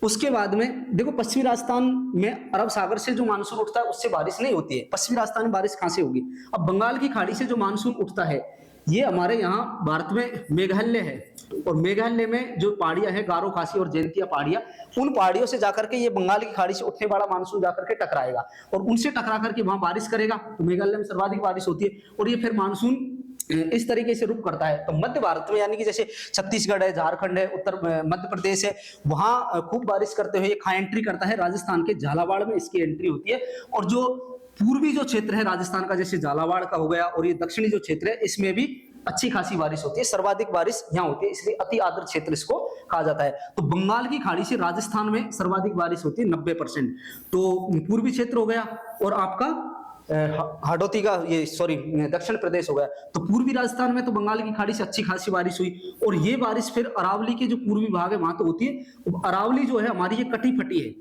उसके बाद में देखो पश्चिमी राजस्थान में अरब सागर से जो मानसून उठता है उससे बारिश नहीं होती है। पश्चिमी राजस्थान में बारिश कहां से होगी? अब बंगाल की खाड़ी से जो मानसून उठता है, ये हमारे यहाँ भारत में मेघालय है, और मेघालय में जो पहाड़ियां हैं, गारो खासी और जयंतिया पहाड़ियां, उन पहाड़ियों से जाकर के ये बंगाल की खाड़ी से उठने वाला मानसून जाकर के टकराएगा, और उनसे टकरा करके वहां बारिश करेगा। तो मेघालय में सर्वाधिक बारिश होती है, और ये फिर मानसून इस तरीके से रुक करता है। तो मध्य भारत में, यानी कि जैसे छत्तीसगढ़ है, झारखंड है, उत्तर मध्य प्रदेश है, वहां खूब बारिश करते हुए एक एंट्री करता है राजस्थान के झालावाड़ में, इसकी एंट्री होती है। और जो पूर्वी जो क्षेत्र है राजस्थान का, जैसे झालावाड़ का हो गया, और ये दक्षिणी जो क्षेत्र है, इसमें भी अच्छी खासी बारिश होती है, सर्वाधिक बारिश यहाँ होती है, इसलिए अति आर्द्र क्षेत्र इसको कहा जाता है। तो बंगाल की खाड़ी से राजस्थान में सर्वाधिक बारिश होती है 90%। तो पूर्वी क्षेत्र हो गया, और आपका हाडोती का ये दक्षिण प्रदेश हो गया। तो पूर्वी राजस्थान में तो बंगाल की खाड़ी से अच्छी खासी बारिश हुई, और ये बारिश फिर अरावली के जो पूर्वी भाग है वहां तो होती है। अरावली जो है हमारी ये कटी फटी है,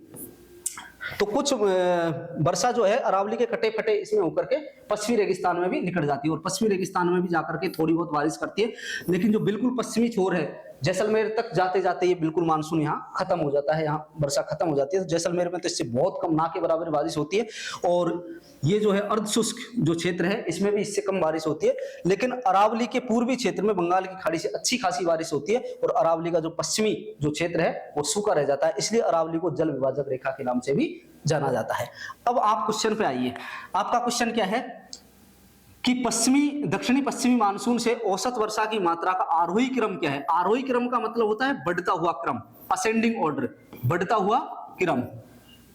तो कुछ वर्षा जो है अरावली के कटे फटे इसमें होकर के पश्चिमी रेगिस्तान में भी निकल जाती है, और पश्चिमी रेगिस्तान में भी जाकर के थोड़ी बहुत बारिश करती है। लेकिन जो बिल्कुल पश्चिमी छोर है, जैसलमेर तक जाते जाते ये बिल्कुल मानसून यहाँ खत्म हो जाता है, यहाँ वर्षा खत्म हो जाती है। तो जैसलमेर में तो इससे बहुत कम, ना के बराबर बारिश होती है, और ये जो है अर्ध शुष्क जो क्षेत्र है इसमें भी इससे कम बारिश होती है। लेकिन अरावली के पूर्वी क्षेत्र में बंगाल की खाड़ी से अच्छी खासी बारिश होती है, और अरावली का जो पश्चिमी जो क्षेत्र है वो सूखा रह जाता है, इसलिए अरावली को जल विभाजक रेखा के नाम से भी जाना जाता है। अब आप क्वेश्चन पे आइए, आपका क्वेश्चन क्या है कि दक्षिणी पश्चिमी मानसून से औसत वर्षा की मात्रा का आरोही क्रम क्या है? आरोही क्रम का मतलब होता है बढ़ता हुआ क्रम, असेंडिंग ऑर्डर, बढ़ता हुआ क्रम।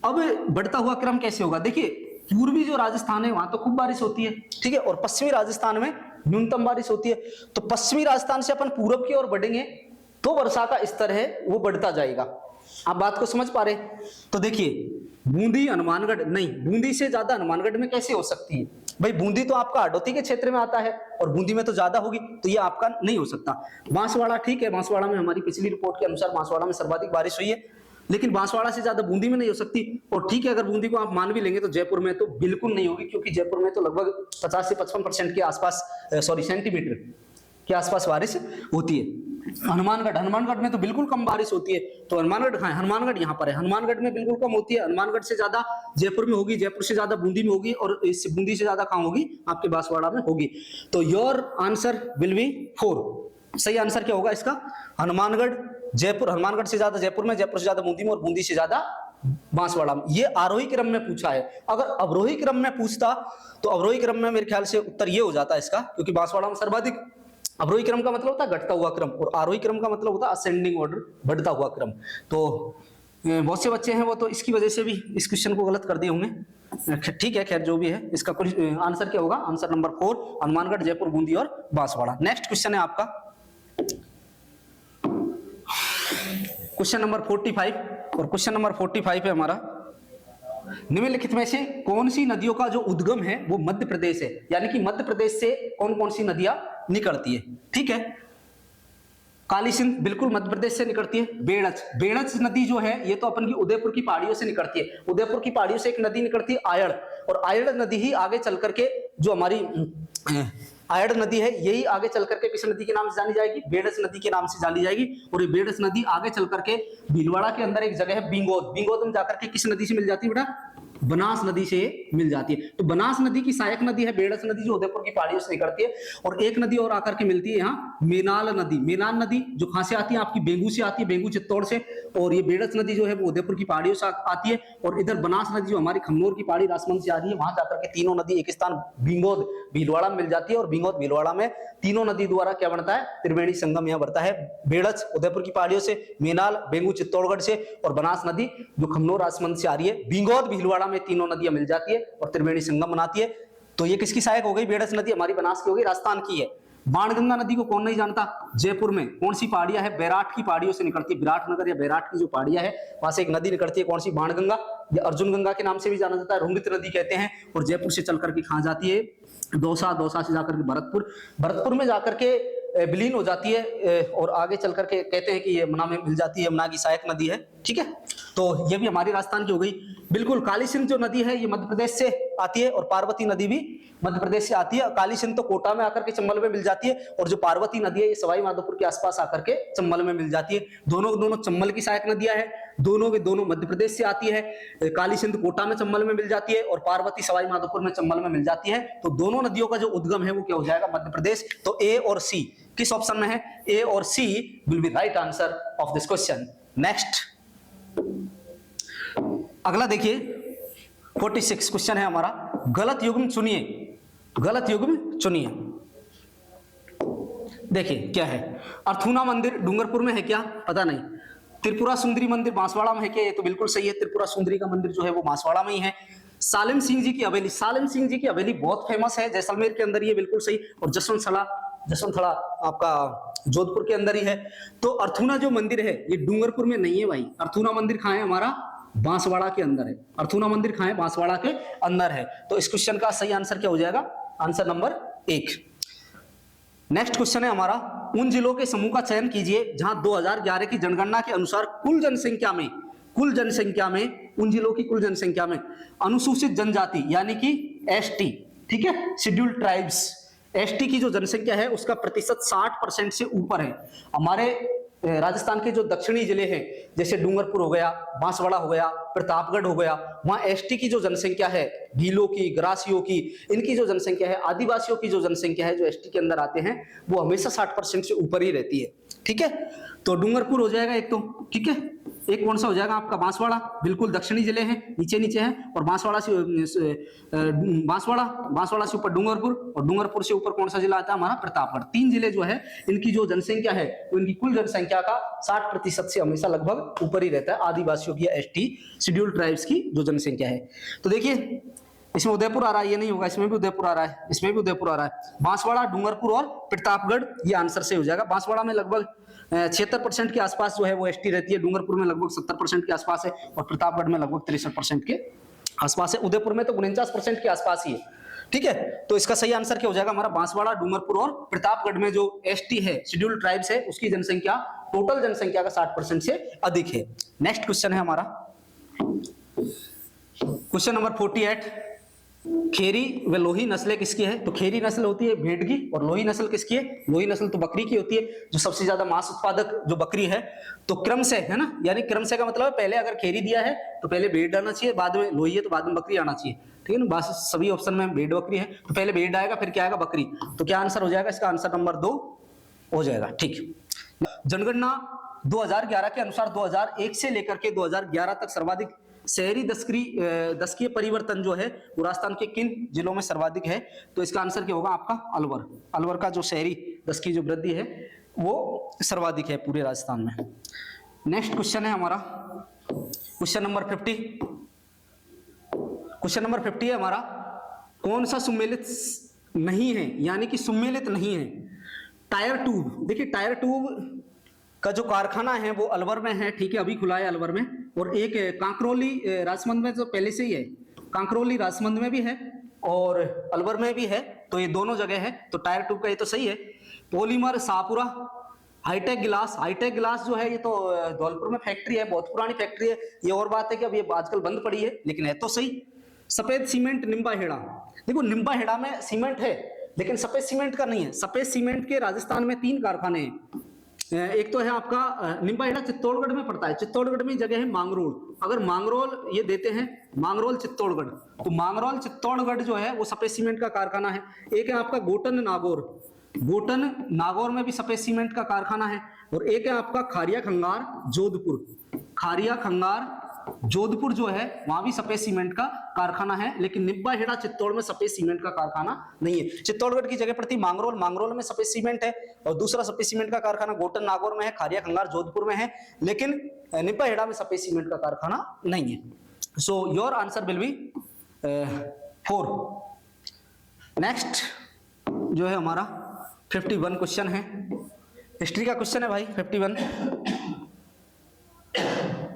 अब बढ़ता हुआ क्रम कैसे होगा? देखिए पूर्वी जो राजस्थान है वहां तो खूब बारिश होती है, ठीक है, और पश्चिमी राजस्थान में न्यूनतम बारिश होती है। तो पश्चिमी राजस्थान से अपन पूरब की ओर बढ़ेंगे तो वर्षा का स्तर है वो बढ़ता जाएगा। आप बात को समझ पा रहे? तो देखिए बूंदी हनुमानगढ़ नहीं, बूंदी से ज्यादा हनुमानगढ़ में कैसे हो सकती है भाई? बूंदी तो आपका हाडोती के क्षेत्र में आता है, और बूंदी में तो ज्यादा होगी, तो ये आपका नहीं हो सकता। बांसवाड़ा ठीक है, बांसवाड़ा में हमारी पिछली रिपोर्ट के अनुसार बांसवाड़ा में सर्वाधिक बारिश हुई है, लेकिन बांसवाड़ा से ज्यादा बूंदी में नहीं हो सकती। और ठीक है, अगर बूंदी को आप मान भी लेंगे तो जयपुर में तो बिल्कुल नहीं होगी, क्योंकि जयपुर में तो लगभग 50 से 55% के आसपास सेंटीमीटर के आसपास बारिश होती है। हनुमानगढ़ में तो बिल्कुल कम बारिश होती है। तो हनुमानगढ़ यहाँ पर है, हनुमानगढ़ में बिल्कुल कम होती है। हनुमानगढ़ से ज्यादा जयपुर में होगी, जयपुर से ज्यादा बूंदी में होगी, और इस बूंदी से ज्यादा कहाँ होगी? आपके बांसवाड़ा में होगी। तो योर आंसर विल बी 4। सही आंसर क्या होगा इसका? हनुमानगढ़, जयपुर, हनुमानगढ़ से ज्यादा जयपुर में, जयपुर से ज्यादा बूंदी में, और बूंदी से ज्यादा बांसवाड़ा में। ये आरोही क्रम में पूछा है। अगर अवरोही क्रम में पूछता तो अवरोही क्रम में मेरे ख्याल से उत्तर ये हो जाता है इसका, क्योंकि बांसवाड़ा में सर्वाधिक। अवरोही क्रम का मतलब होता है घटता हुआ क्रम, और आरोही क्रम का मतलब होता है असेंडिंग ऑर्डर, बढ़ता हुआ क्रम। तो बहुत से बच्चे हैं वो तो इसकी वजह से भी इस क्वेश्चन को गलत कर दिए होंगे। ठीक है, खैर जो भी है, इसका आंसर क्या होगा? आंसर नंबर 4, हनुमानगढ़, जयपुर, बूंदी और बांसवाड़ा। नेक्स्ट क्वेश्चन है आपका क्वेश्चन नंबर 45, और क्वेश्चन नंबर 45 है हमारा, निम्नलिखित में से कौन सी नदियों का जो उद्गम है वो मध्य प्रदेश है? यानी कि मध्य प्रदेश से कौन कौन सी नदियां निकलती है? ठीक है, काली सिंध बिल्कुल मध्य प्रदेश से निकलती है। बेड़च नदी जो है ये तो अपन की उदयपुर की पहाड़ियों से निकलती है। उदयपुर की पहाड़ियों से एक नदी निकलती है आयड़, और आयड़ नदी ही आगे चल करके जो हमारी आयड़ नदी है यही आगे चल करके किस नदी के नाम से जानी जाएगी? बेड़च नदी के नाम से जानी जाएगी। और ये बेड़च नदी आगे चल करके भीलवाड़ा के अंदर एक जगह है बिंगोद, बिंगोद में जाकर के किस नदी से मिल जाती है बेटा? बनास नदी से मिल जाती है। तो बनास नदी की सहायक नदी है बेड़च नदी, जो उदयपुर की पहाड़ियों से निकलती है। और एक नदी और आकर के मिलती है यहाँ, मेनाल नदी। मेनाल नदी जो कहां से आती है? आपकी बेंगू से आती है, बेंगू चित्तौड़ से। और ये बेड़च नदी जो है वो उदयपुर की पहाड़ियों से आती है। और इधर बनास नदी जो हमारी खमनोर की पहाड़ी राजमंद से आ रही है, वहां जाकर के तीनों नदी एक स्थान बिंगोद भीलवाड़ा में मिल जाती है। और बिंगोद भीलवाड़ा में तीनों नदी द्वारा क्या बनता है? त्रिवेणी संगम यहाँ बढ़ता है। बेड़च उदयपुर की पहाड़ियों से, मेनाल बेंगू चित्तौड़गढ़ से, और बनास नदी जो खमनोर राजमंद से आ रही है। बिंगोद भीलवाड़ा में तीनों नदियां मिल जाती है और त्रिवेणी संगम बनाती है। तो ये किसकी सहायक हो गई? बेड़च नदी हमारी बनास की हो गई, राजस्थान की है। बाणगंगा नदी को कौन नहीं जानता? जयपुर में कौन सी पहाड़ियां है? बैराट की पहाड़ियों से निकलती है। विराटनगर या बैराट की जो पहाड़ियां है वहां से एक नदी निकलती है, कौन सी? बाणगंगा, या अर्जुन गंगा के नाम से भी जाना जाता है, रोहित नदी कहते हैं। और जयपुर से चल करके कहां जाती है? दौसा, दौसा से जाकर के भरतपुर, भरतपुर में जाकर के विलीन हो जाती है। और आगे चल करके कहते हैं कि यमुना में मिल जाती है, यमुना की सहायक नदी है। ठीक है, तो ये भी हमारी राजस्थान की हो गई। बिल्कुल, काली सिंध जो नदी है ये मध्य प्रदेश से आती है, और पार्वती नदी भी मध्य प्रदेश से आती है। काली सिंध तो कोटा में आकर के चंबल में मिल जाती है, और जो पार्वती नदी है ये सवाई माधोपुर के आसपास आकर के चंबल में मिल जाती है। दोनों चंबल की सहायक नदियां हैं, दोनों के दोनों मध्य प्रदेश से आती है। काली सिंध कोटा में चंबल में मिल जाती है, और पार्वती सवाई माधोपुर में चंबल में मिल जाती है। तो दोनों नदियों का जो उद्गम है वो क्या हो जाएगा? मध्य प्रदेश। तो ए और सी किस ऑप्शन में है? ए और C will be right answer of this question. Next अगला देखिए 46 क्वेश्चन है हमारा, गलत युग्म चुनिए। गलत युग्म चुनिए। देखिए क्या है? अर्थूना मंदिर डूंगरपुर में है क्या? पता नहीं। त्रिपुरा सुंदरी मंदिर बांसवाड़ा में है क्या? ये तो बिल्कुल सही है, त्रिपुरा सुंदरी का मंदिर जो है वो बांसवाड़ा में ही है। सालिम सिंह जी की हवेली, सालिम सिंह जी की हवेली बहुत फेमस है जैसलमेर के अंदर, ये बिल्कुल सही। और जसवंतथड़ा आपका जोधपुर के अंदर ही है। तो अर्थूना जो मंदिर है ये डूंगरपुर में नहीं है भाई। अर्थूना मंदिर कहां है? हमारा बांसवाड़ा के अंदर है। अर्थूना मंदिर कहां है? बांसवाड़ा के अंदर है। तो इस क्वेश्चन का सही आंसर क्या हो जाएगा? Answer number 1। नेक्स्ट क्वेश्चन है हमारा, उन जिलों के समूह का चयन कीजिए जहां 2011 की जनगणना के अनुसार कुल जनसंख्या में उन जिलों की कुल जनसंख्या में अनुसूचित जनजाति यानी कि एसटी, ठीक है, शेड्यूल्ड ट्राइब्स, एसटी की जो जनसंख्या है उसका प्रतिशत 60% से ऊपर है। हमारे राजस्थान के जो दक्षिणी जिले हैं जैसे डूंगरपुर हो गया, बांसवाड़ा हो गया, प्रतापगढ़ हो गया, वहां एसटी की जो जनसंख्या है, भीलों की, ग्रासियों की, इनकी जो जनसंख्या है, आदिवासियों की जो जनसंख्या है जो एसटी के अंदर आते हैं वो हमेशा 60% से ऊपर ही रहती है। ठीक है, तो डूंगरपुर हो जाएगा एक तो, ठीक है। एक कौन सा हो जाएगा आपका? बांसवाड़ा, बिल्कुल दक्षिणी जिले हैं, नीचे नीचे हैं। और बांसवाड़ा से ऊपर डूंगरपुर, और डूंगरपुर से ऊपर कौन सा जिला आता है? हमारा प्रतापगढ़। 3 जिले जो है इनकी जो जनसंख्या है उनकी कुल जनसंख्या का 60% से हमेशा लगभग ऊपर ही रहता है आदिवासियों की, एसटी शेड्यूल्ड ट्राइब्स की जो जनसंख्या है। तो देखिए इसमें उदयपुर आ रहा है, ये नहीं होगा, इसमें भी उदयपुर आ रहा है, इसमें भी उदयपुर आ रहा है। बांसवाड़ा, डूंगरपुर और प्रतापगढ़ ये आंसर से हो जाएगा। बांसवाड़ा में लगभग 76% के आसपास जो है वो एसटी रहती है, डूंगरपुर में लगभग 70% के आसपास है, और प्रतापगढ़ में लगभग 63% के आसपास है। उदयपुर में तो 49% के आसपास ही है। ठीक है, तो इसका सही आंसर क्या हो जाएगा? हमारा बांसवाड़ा, डूंगरपुर और प्रतापगढ़ में जो एसटी है, शेड्यूल्ड ट्राइब्स है, उसकी जनसंख्या टोटल जनसंख्या का 60% से अधिक है। नेक्स्ट क्वेश्चन है हमारा क्वेश्चन नंबर 48, खेरी व लोही नस्लें किसकी है? तो खेरी नस्ल होती है भेड़ की, और लोही नस्ल किसकी है? लोही नस्ल तो बकरी की होती है, जो सबसे ज्यादा मांस उत्पादक जो बकरी है। तो क्रम से है ना, यानी क्रम से का मतलब है पहले अगर खेरी दिया है तो पहले भेड़ आना चाहिए, बाद में लोही है तो बाद में बकरी आना चाहिए। ठीक है ना, बस सभी ऑप्शन में भेड़ बकरी है तो पहले भेड़ आएगा फिर क्या आएगा? बकरी। तो क्या आंसर हो जाएगा? इसका आंसर नंबर 2 हो जाएगा। ठीक, जनगणना 2011 के अनुसार 2001 से लेकर के 2011 तक सर्वाधिक शहरी दशकीय परिवर्तन जो है वो राजस्थान के किन जिलों में सर्वाधिक है? तो इसका आंसर क्या होगा आपका? अलवर। अलवर का जो शहरी दशकीय जो वृद्धि है वो सर्वाधिक है पूरे राजस्थान में। नेक्स्ट क्वेश्चन है हमारा क्वेश्चन नंबर 50। क्वेश्चन नंबर 50 है हमारा, कौन सा सुमेलित नहीं है, यानी कि सुमेलित नहीं है? Tyre tube. देखिए टायर ट्यूब का जो कारखाना है वो अलवर में है, ठीक है, अभी खुला है अलवर में। और एक कांकरोली राजसमंद में तो पहले से ही है, कांकरोली राजसमंद में भी है और अलवर में भी है, तो ये दोनों जगह है। तो टायर ट्यूब का ये तो सही है। पॉलीमर शाहपुरा। हाईटेक गिलास, हाईटेक गिलास जो है ये तो धौलपुर में फैक्ट्री है, बहुत पुरानी फैक्ट्री है। ये और बात है कि अब ये आजकल बंद पड़ी है, लेकिन है तो सही। सफेद सीमेंट निम्बा हेड़ा। देखो निम्बा हेड़ा में सीमेंट है लेकिन सफेद सीमेंट का नहीं है। सफेद सीमेंट के राजस्थान में 3 कारखाने हैं। एक तो है आपका निम्बा हेड़ा चित्तौड़गढ़ में पड़ता है, चित्तौड़गढ़ में जगह है मांगरोल। अगर मांगरोल ये देते हैं मांगरोल चित्तौड़गढ़, तो मांगरोल चित्तौड़गढ़ जो है वो सफेद सीमेंट का कारखाना है। एक है आपका गोटन नागौर, गोटन नागौर में भी सफेद सीमेंट का कारखाना है। और एक है आपका खारिया खंगार जोधपुर, खारिया खंगार जोधपुर जो है वहां भी सफेद सीमेंट का कारखाना है। लेकिन निब्बा हेड़ा चित्तौड़ में सफेद सीमेंट का कारखाना नहीं है। चित्तौड़गढ़ की जगह पड़ती मांगरोल, मांगरोल में सफेद सीमेंट है और दूसरा सफेद सीमेंट का कारखाना गोटन नागौर में है, खारिया खंगार जोधपुर में है, लेकिन निब्बा हेड़ा में सफेद सीमेंट का कारखाना नहीं है। So your answer will be 4। Next जो है हमारा 51 क्वेश्चन है, हिस्ट्री का क्वेश्चन है भाई 51।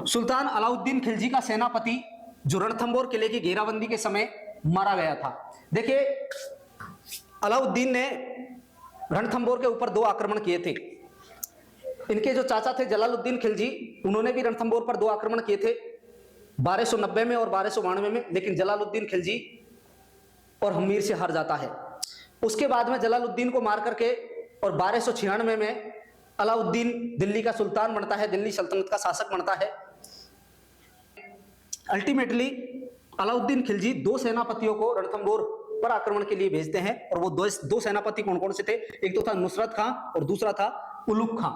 सुल्तान अलाउद्दीन खिलजी का सेनापति जो रणथंबोर किले की घेराबंदी के समय मारा गया था। देखिए अलाउद्दीन ने रणथंबोर के ऊपर 2 आक्रमण किए थे। इनके जो चाचा थे जलालुद्दीन खिलजी, उन्होंने भी रणथंबोर पर 2 आक्रमण किए थे 1290 में और 1292 में, लेकिन जलालुद्दीन खिलजी और हमीर से हार जाता है। उसके बाद में जलालुद्दीन को मार करके और 1296 में अलाउद्दीन दिल्ली का सुल्तान बनता है, दिल्ली सल्तनत का शासक बनता है। अल्टीमेटली अलाउद्दीन खिलजी 2 सेनापतियों को रणथंबोर पर आक्रमण के लिए भेजते हैं। और वो 2 सेनापति कौन कौन से थे? एक तो था नुसरत खां और दूसरा था उलुग खां।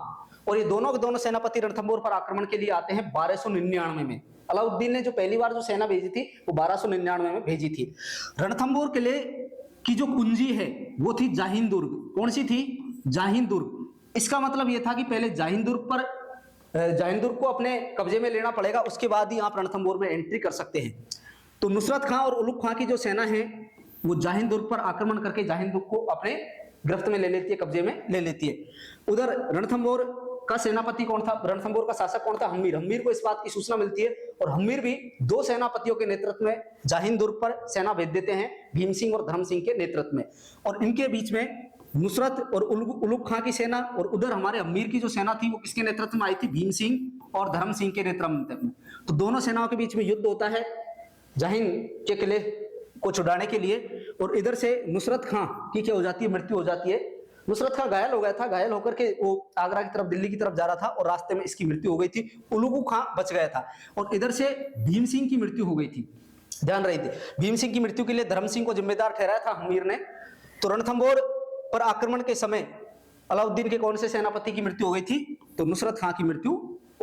और ये दोनों के दोनों सेनापति रणथंबोर पर आक्रमण के लिए आते हैं 1299 में। अलाउद्दीन ने जो पहली बार जो सेना भेजी थी वो 1299 में भेजी थी। रणथंबोर किले की जो कुंजी है वो थी जाहिन दुर्ग। कौन सी थी? जाहिन दुर्ग। इसका मतलब यह था कि पहले जाहिन दुर्ग को अपने कब्जे में लेना पड़ेगा, उसके बाद ही आप रणथंबोर में एंट्री कर सकते हैं। तो नुसरत खां और उलुग खां की जो सेना है वो जाहिन दुर्ग पर आक्रमण करके जाहिन दुर्ग को अपने गिरफ्त में ले लेती है, कब्जे में ले लेती है। उधर रणथंबोर का सेनापति कौन था? रणथंबोर का शासक कौन था? हम्मीर। हम्मीर को इस बात की सूचना मिलती है और हम्मीर भी 2 सेनापतियों के नेतृत्व में जाहिन दुर्ग पर सेना भेज देते हैं, भीम सिंह और धर्म सिंह के नेतृत्व में। और इनके बीच में नुसरत और उलुग खां की सेना और उधर हमारे हम्मीर की जो सेना थी वो किसके नेतृत्व में आई थी? भीम सिंह और धर्म सिंह के नेतृत्व में। तो दोनों सेनाओं के बीच में युद्ध होता है जाहिन के किले को छुड़ाने के लिए। और इधर से नुसरत खां की क्या हो जाती है? मृत्यु हो जाती है। नुसरत खां घायल हो गया था, घायल होकर के वो आगरा की तरफ, दिल्ली की तरफ जा रहा था और रास्ते में इसकी मृत्यु हो गई थी। उलुगु खां बच गया था और इधर से भीम सिंह की मृत्यु हो गई थी। ध्यान रही थी, भीम सिंह की मृत्यु के लिए धर्म सिंह को जिम्मेदार ठहराया था हमीर ने। तो रणथंबोर पर आक्रमण के समय अलाउद्दीन के कौन से सेनापति की मृत्यु हो गई थी? तो नुसरत खां की मृत्यु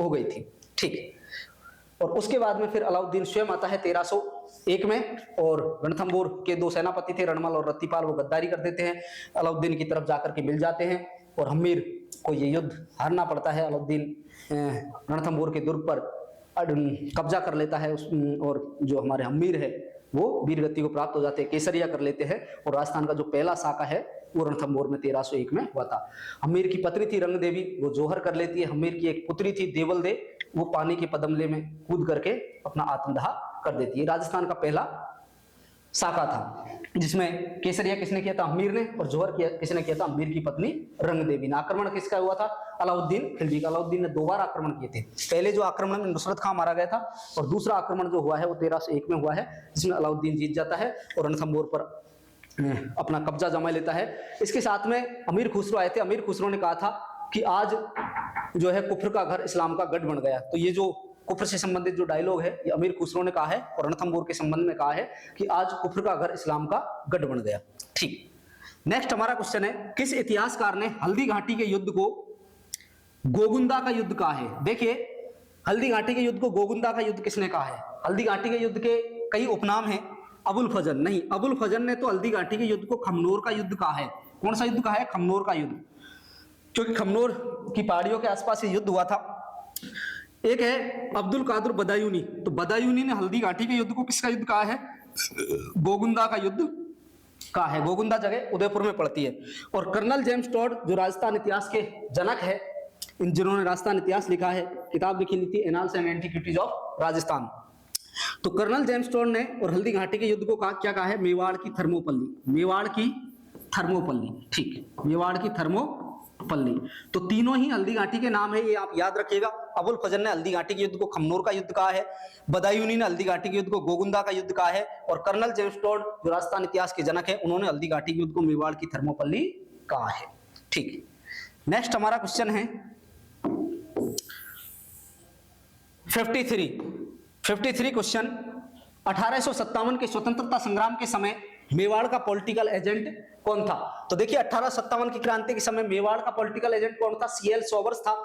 हो गई थी। ठीक। और उसके बाद में फिर अलाउद्दीन स्वयं आता है 1301 में और रणथंबोर के 2 सेनापति थे रणमल और रत्तीपाल, वो गद्दारी कर देते हैं, अलाउद्दीन की तरफ जाकर के मिल जाते हैं और हमीर को ये युद्ध हारना पड़ता है। अलाउद्दीन रणथंबोर के दुर्ग पर कब्जा कर लेता है और जो हमारे हमीर है वो वीरगति को प्राप्त हो जाते हैं, केसरिया कर लेते हैं और राजस्थान का जो पहला साका है वो रणथंबोर में 1301 में हुआ था। हमीर की पत्नी थी रंग देवी, वो जोहर कर लेती है। हमीर की एक पुत्री थी देवल दे, वो पानी के पदमले में कूद करके अपना आत्मदाह कर देती है। राजस्थान का पहला साका था जिसमें केसरिया किसने किया था? हमीर ने, और जोहर किसने किया था? हमीर की पत्नी रंग देवी ने। आक्रमण किसका हुआ था? अलाउद्दीन खिलजी का। अलाउद्दीन ने 2 बार आक्रमण किए थे। पहले जो आक्रमण में नुसरत खां मारा गया था और दूसरा आक्रमण जो हुआ है वो 1301 में हुआ है, जिसमें अलाउद्दीन जीत जाता है और रणथंबोर पर अपना कब्जा जमा लेता है। इसके साथ में अमीर खुसरो आए थे। अमीर खुसरो ने कहा था कि आज जो है कुफर का घर इस्लाम का गढ़ बन गया। तो ये जो कुफर से संबंधित जो डायलॉग है ये अमीर खुसरो ने कहा है और रणथंबोर के संबंध में कहा है कि आज कुफर का घर इस्लाम का गढ़ बन गया। ठीक। नेक्स्ट हमारा क्वेश्चन है, किस इतिहासकार ने हल्दी घाटी के युद्ध को गोगुंदा का युद्ध कहा है? देखिए हल्दी घाटी के युद्ध को गोगुंदा का युद्ध किसने कहा है? हल्दी घाटी के युद्ध के कई उपनाम हैं। अबुल फजल नहीं, अबुल फजल ने तो हल्दी घाटी के युद्ध को खमनोर का युद्ध कहा है। कौन सा युद्ध कहा है? खमनोर का युद्ध, क्योंकि खमनोर की पहाड़ियों के आसपास ये युद्ध हुआ था। एक है अब्दुल कादिर बदायूनी, तो बदायूनी ने हल्दी घाटी के युद्ध को किसका युद्ध कहा है? गोगुंदा का युद्ध कहा है। गोगुंदा जगह उदयपुर में पड़ती है। और कर्नल जेम्स टॉड जो राजस्थान इतिहास के जनक है, जिन्होंने राजस्थान इतिहास लिखा है, किताब लिखी थी annals and antiquities of Rajasthan, तो कर्नल जेम्स टॉड ने और हल्दी घाटी के युद्ध को क्या कहा है? मेवाड़ की थर्मोपल्ली। मेवाड़ की थर्मोपल्ली, ठीक है, मेवाड़ की थर्मोपल्ली। तो तीनों ही हल्दी घाटी के नाम है, ये आप याद रखिएगा। अबुल फजल ने हल्दी घाटी के युद्ध को खमनोर का युद्ध कहा है, बदायूनी ने हल्दी घाटी के युद्ध को गोगुंदा का युद्ध कहा है, और कर्नल जेम्स टॉड जो राजस्थान इतिहास के जनक है, उन्होंने हल्दी घाटी के युद्ध को मेवाड़ की थर्मोपल्ली कहा है। ठीक, नेक्स्ट हमारा क्वेश्चन है 53 क्वेश्चन। 1857 के स्वतंत्रता संग्राम के समय मेवाड़ का पॉलिटिकल एजेंट कौन था? तो देखिए 1857 की क्रांति के समय मेवाड़ का पॉलिटिकल एजेंट कौन था? सीएल सोबर्स था।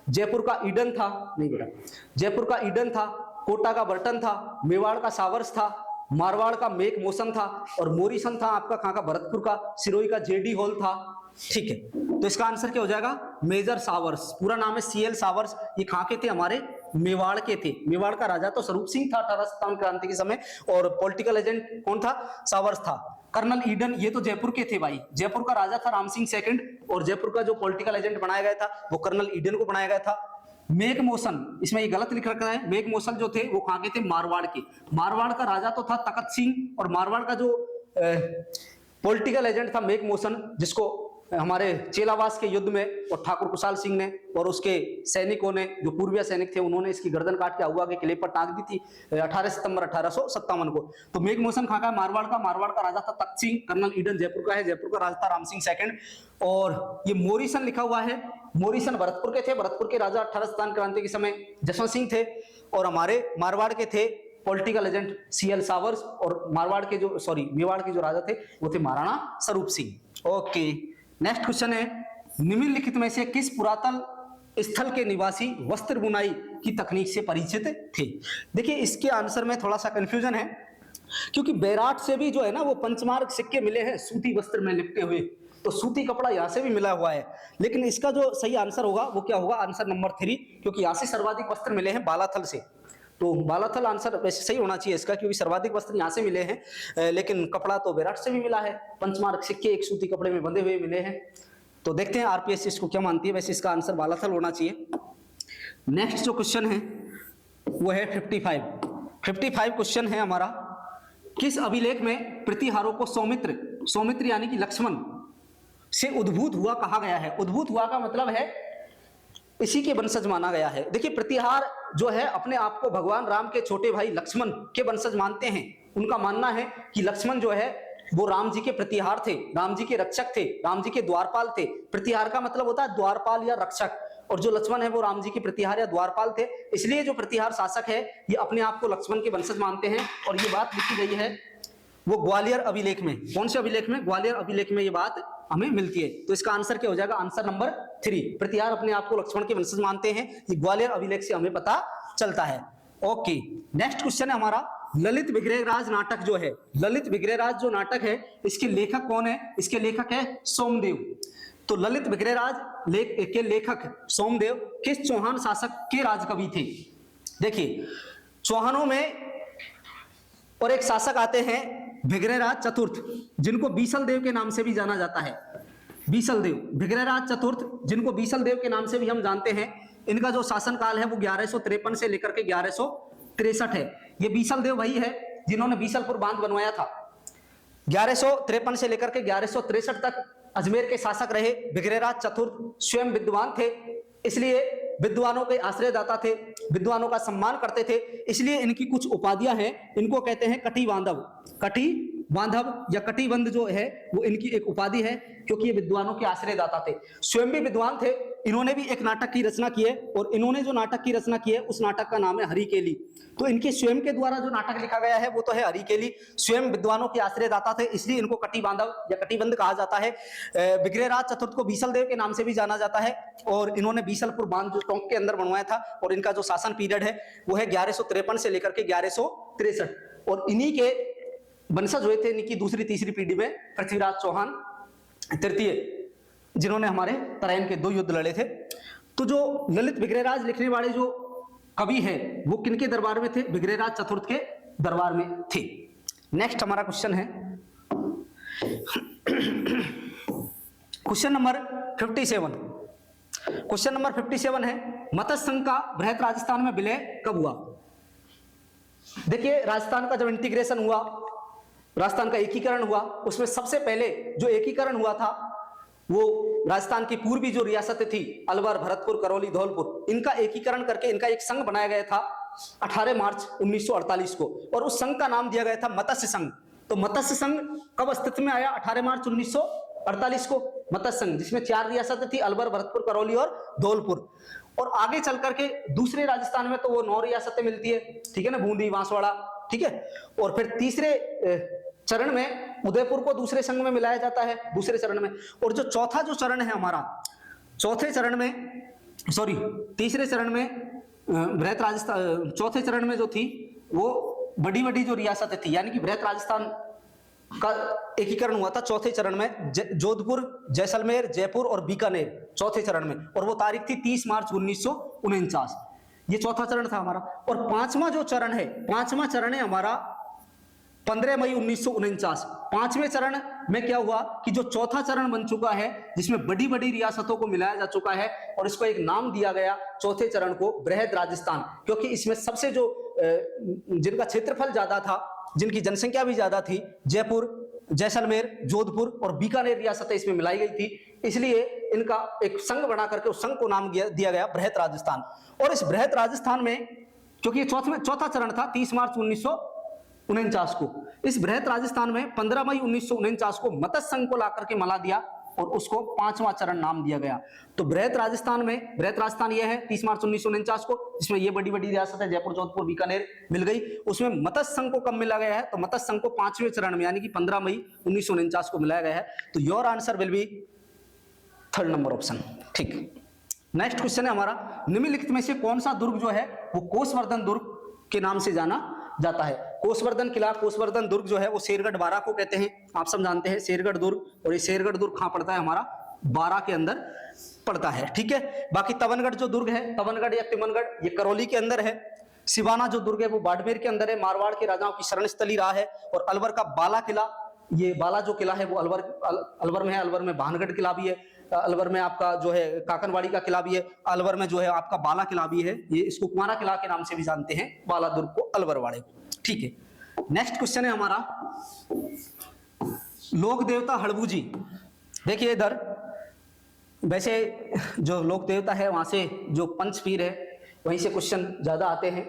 जयपुर का ईडन था, नहीं बेटा, जयपुर का ईडन था, कोटा का बर्टन था, मेवाड़ का सावर्स था, मारवाड़ का मेक मोशन था, और मोरिसन था आपका कहां का? भरतपुर का। सिरोही का जेडी हॉल था। ठीक है, तो इसका आंसर क्या हो जाएगा? Major sources. पूरा नाम है सीएल सावर्स। ये कहां के थे? हमारे मेवाड़ के थे। मेवाड़ का राजा तो स्वरूप सिंह था 1857 क्रांति के समय, और पॉलिटिकल एजेंट कौन था? सावर्स था। कर्नल ईडन ये तो जयपुर के थे भाई, जयपुर का राजा था राम सिंह सेकंड, और जयपुर का जो पॉलिटिकल एजेंट बनाया गया था वो कर्नल ईडन को बनाया गया था। मेक मोशन, इसमें ये गलत लिख रखा है, मेक मोशन जो थे वो कहां के थे? मारवाड़ के। मारवाड़ का राजा तो था तखत सिंह, और मारवाड़ का जो पॉलिटिकल एजेंट था मेक मोशन, जिसको हमारे चेलावास के युद्ध में और ठाकुर कुशाल सिंह ने और उसके सैनिकों ने, जो पूर्वीय सैनिक थे, उन्होंने इसकी गर्दन काट के अहुआ के किले पर टांग दी थी 18 सितंबर 1857 को। तो मेक मोशन कहां का? मारवाड़ का। मारवाड़ का राजा था तख्त सिंह। कर्नल ईडन जयपुर का है, जयपुर का राजा था राम सिंह सेकंड। और ये मोरिसन लिखा हुआ है, मोरिसन भरतपुर के थे। भरतपुर के राजा 1857 क्रांति के समय जसवंत सिंह थे, और हमारे मारवाड़ के थे पॉलिटिकल एजेंट सीएल सावर्स, और मारवाड़ के जो मेवाड़ के जो राजा थे वो थे Maharana Swaroop Singh. Okay, next question है निम्नलिखित में से किस पुरातन स्थल के निवासी वस्त्र बुनाई की तकनीक से परिचित थे? देखिए इसके आंसर में थोड़ा सा कंफ्यूजन है, क्योंकि बैराट से भी जो है ना वो पंचमार्क सिक्के मिले हैं सूती वस्त्र में लिपटे हुए, तो सूती कपड़ा यहां से भी मिला हुआ है। लेकिन इसका जो सही आंसर होगा वो क्या होगा? आंसर नंबर 3, क्योंकि यहां से सर्वाधिक वस्त्र मिले हैं बालाथल से। तो बालाथल आंसर वैसे सही होना चाहिए इसका, क्योंकि सर्वाधिक वस्त्र यहां से मिले हैं, लेकिन कपड़ा तो बैराट से भी मिला है। पंचमार्क सिक्के एक सूती कपड़े में बंधे हुए मिले हैं। तो देखते हैं आरपीएससी इसको क्या मानती है। वैसे इसका आंसर बालाथल होना चाहिए। नेक्स्ट जो क्वेश्चन है वो है 55 क्वेश्चन है हमारा। किस अभिलेख में प्रतिहारों को सौमित्र यानी कि लक्ष्मण से उद्भूत हुआ कहा गया है? उद्भूत हुआ का मतलब है इसी के वंशज माना गया है। देखिए प्रतिहार जो है अपने आप को भगवान राम के छोटे भाई लक्ष्मण के वंशज मानते हैं। उनका मानना है कि लक्ष्मण जो है वो राम जी के प्रतिहार थे, राम जी के रक्षक थे, राम जी के द्वारपाल थे। प्रतिहार का मतलब होता है द्वारपाल या रक्षक, और जो लक्ष्मण है वो राम जी के प्रतिहार या द्वारपाल थे। इसलिए जो प्रतिहार शासक है ये अपने आप को लक्ष्मण के वंशज मानते हैं। और ये बात लिखी गई है वो ग्वालियर अभिलेख में। कौन से अभिलेख में? ग्वालियर अभिलेख में ये बात हमें मिलती है। तो इसका आंसर क्या हो जाएगा? आंसर नंबर 3, प्रतिहार अपने आप को लक्ष्मण के वंशज मानते हैं। ये ग्वालियर अभिलेख से हमें पता चलता है। ओके, नेक्स्ट क्वेश्चन है हमारा ललित विग्रहराज नाटक जो है, ललित विग्रहराज जो नाटक है इसके लेखक कौन है? इसके लेखक है सोमदेव। तो ललित विग्रहराज के लेखक सोमदेव किस चौहान शासक के राजकवि थे? देखिए चौहानों में और एक शासक आते हैं विग्रहराज चतुर्थ, जिनको बीसल देव के नाम से भी जाना जाता है। बीसल देव, विग्रहराज चतुर्थ जिनको बीसल देव के नाम से भी हम जानते हैं। इनका जो शासन काल है वो 1153 से लेकर के 1163 है। ये बीसल देव वही है जिन्होंने बीसलपुर बांध बनवाया था। 1153 से लेकर के 1163 तक अजमेर के शासक रहे। विग्रहराज चतुर्थ स्वयं विद्वान थे, इसलिए विद्वानों के आश्रयदाता थे, विद्वानों का सम्मान करते थे। इसलिए इनकी कुछ उपाधियां हैं, इनको कहते हैं कटी बांधव। कटी बांधव या कटिबंध जो है वो इनकी एक उपाधि है, क्योंकि ये विद्वानों के आश्रयदाता थे, स्वयं भी विद्वान थे। इन्होंने भी एक नाटक की रचना की है, और इन्होंने जो नाटक की रचना की है उस नाटक का नाम है हरिकेली। तो इनके स्वयं के द्वारा जो नाटक लिखा गया है वो तो है हरिकेली। स्वयं विद्वानों के आश्रयदाता थे, इसलिए इनको कटि बांधव या कटिबंध कहा जाता है। बिग्रेराज चतुर्थ को बीसल देव के नाम से भी जाना जाता है, और इन्होंने बीसलपुर बांध जो टोंक के अंदर बनवाया था, और इनका जो शासन पीरियड है वो है 1153 से लेकर के 1163, और इन्हीं के वंशज हुए थे इनकी दूसरी तीसरी पीढ़ी में पृथ्वीराज चौहान तृतीय, जिन्होंने हमारे तराइन के 2 युद्ध लड़े थे। तो जो ललित बिग्रेराज लिखने वाले जो कवि हैं वो किनके दरबार में थे? बिग्रेराज चतुर्थ के दरबार में थे। नेक्स्ट हमारा क्वेश्चन है क्वेश्चन नंबर 57। क्वेश्चन नंबर 57 है, मत्स्य संघ का बृहत राजस्थान में विलय कब हुआ? देखिए, राजस्थान का जब इंटीग्रेशन हुआ, राजस्थान का एकीकरण हुआ, उसमें सबसे पहले जो एकीकरण हुआ था वो राजस्थान की पूर्वी जो रियासतें थी, अलवर, भरतपुर, करौली, धौलपुर, इनका एकीकरण करके इनका एक संघ बनाया गया था 18 मार्च 1948 को, और उस संघ का नाम दिया गया था मत्स्य संघ। तो मत्स्य संघ कब अस्तित्व में आया? 18 मार्च 1948 को मत्स्य संघ, जिसमें 4 रियासतें थी, अलवर, भरतपुर, करौली और धौलपुर। और आगे चल करके दूसरे राजस्थान में तो वो 9 रियासतें मिलती है, ठीक है ना, बूंदी, बांसवाड़ा, ठीक है। और फिर तीसरे चरण में उदयपुर को दूसरे संघ में मिलाया जाता है, दूसरे चरण में। और जो चौथा जो चरण है हमारा, चौथे चरण में, सॉरी तीसरे चरण में बृहत राजस्थान, चौथे चरण में जो थी वो बड़ी बड़ी जो रियासतें थी, यानी कि बृहत राजस्थान का एकीकरण हुआ था चौथे चरण में, जोधपुर, जैसलमेर, जयपुर और बीकानेर, चौथे चरण में, और वो तारीख थी 30 मार्च 1949। ये चौथा चरण था हमारा। और पांचवा जो चरण है, पांचवा चरण है हमारा 15 मई 1949। पांचवें चरण में क्या हुआ कि जो चौथा चरण बन चुका है, जिसमें बड़ी बड़ी रियासतों को मिलाया जा चुका है, और इसको एक नाम दिया गया चौथे चरण को बृहद राजस्थान, क्योंकि इसमें सबसे जो जिनका क्षेत्रफल ज्यादा था, जिनकी जनसंख्या भी ज्यादा थी, जयपुर, जैसलमेर, जोधपुर और बीकानेर रियासतें इसमें मिलाई गई थी, इसलिए इनका एक संघ बना करके उस संघ को नाम दिया गया बृहद राजस्थान। और इस बृहद राजस्थान में, क्योंकि ये चौथा चरण था 30 मार्च 1949 को, इस बृहद राजस्थान में 15 मई 1949 को मत्स्य संघ को ला करके मिला दिया, और उसको 5वां चरण नाम दिया गया। तो बृहद राजस्थान में, बृहद राजस्थान यह है 30 मार्च 1949 को, जिसमें ये बड़ी बड़ी रियासतें जयपुर, जोधपुर, बीकानेर मिल गई। उसमें मत्स्य संघ को कब मिला गया है? तो मत्स्य संघ को 5वें चरण में, यानी कि 15 मई 1949 को मिलाया गया है। तो your answer will be 3rd number option. ठीक, नेक्स्ट क्वेश्चन है हमारा, निम्नलिखित में से कौन सा दुर्ग जो है वो कोसवर्धन दुर्ग के नाम से जाना जाता है? कोसवर्धन किला, कोसवर्धन दुर्ग जो है वो शेरगढ़ बारा को कहते हैं, आप सब जानते हैं शेरगढ़ दुर्ग। और ये शेरगढ़ दुर्ग कहां पड़ता है? हमारा बारा के अंदर पड़ता है, ठीक है। बाकी तवनगढ़ जो दुर्ग है, तवनगढ़ या तिमनगढ़, ये करौली के अंदर है। सिवाना जो दुर्ग है वो बाड़मेर के अंदर है, मारवाड़ के राजाओं की शरण स्थली रहा है। और अलवर का बाला किला, ये बाला जो किला है वो अलवर में है। अलवर में भानगढ़ किला भी है, अलवर में आपका जो है काकनवाड़ी का किला भी है, अलवर में जो है आपका बाला किला भी है। ये इसको कुमारा किला के नाम से भी जानते हैं, बाला दुर्ग को, अलवर वाले को, ठीक है। नेक्स्ट क्वेश्चन है हमारा, लोक देवता हड़बू जी। देखिए इधर वैसे जो लोक देवता है वहां से जो पंचपीर है वहीं से क्वेश्चन ज्यादा आते हैं।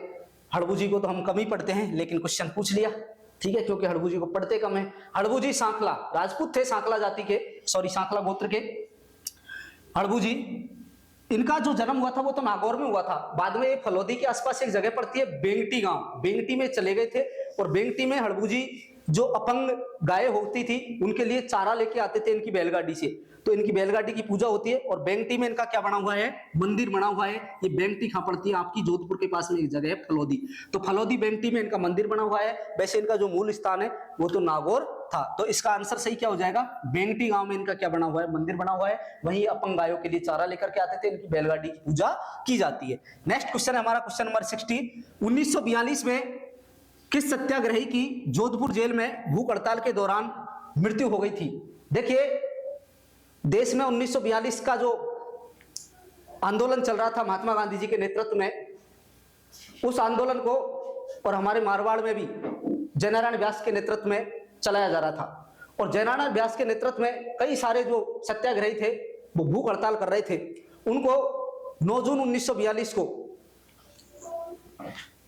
हड़बू जी को तो हम कम ही पढ़ते हैं, लेकिन क्वेश्चन पूछ लिया, ठीक है, क्योंकि हड़बू जी को पढ़ते कम है। हड़बू जी सांखला राजपूत थे, सांखला जाति के, सॉरी सांखला गोत्र के हड़बू जी। इनका जो जन्म हुआ था वो तो नागौर में हुआ था, बाद में फलोदी के आसपास एक जगह पड़ती है बेंगटी गांव, बेंगटी में चले गए थे। और बेंगटी में हड़बू जी जो अपंग गाय होती थी उनके लिए चारा लेके आते थे इनकी बैलगाड़ी से, तो इनकी बैलगाड़ी की पूजा होती है। और बेंगटी में इनका क्या बना हुआ है? मंदिर बना हुआ है। ये बेंगटी कहां पड़ती है? आपकी जोधपुर के पास में एक जगह है फलोदी, तो फलोदी बेंगटी में इनका मंदिर बना हुआ है। वैसे इनका जो मूल स्थान है वो तो नागौर था, तो इसका आंसर सही क्या हो जाएगा? बेंगटी गांव में इनका क्या बना हुआ है? मंदिर बना हुआ है। वहीं अपंग गायों के लिए चारा लेकर के आते थे, इनकी बैलगाड़ी की पूजा की जाती है। नेक्स्ट क्वेश्चन है हमारा क्वेश्चन नंबर 60, 1942 में किस सत्याग्रही की जोधपुर जेल में भूख हड़ताल के दौरान मृत्यु हो गई थी? देखिए देश में 1942 का जो आंदोलन चल रहा था महात्मा गांधी जी के नेतृत्व में, उस आंदोलन को और हमारे मारवाड़ में भी जयनारायण व्यास के नेतृत्व में चलाया जा रहा था। और जयनारायण व्यास के नेतृत्व में कई सारे जो सत्याग्रही थे वो भूख हड़ताल कर रहे थे। उनको 9 जून 1942 को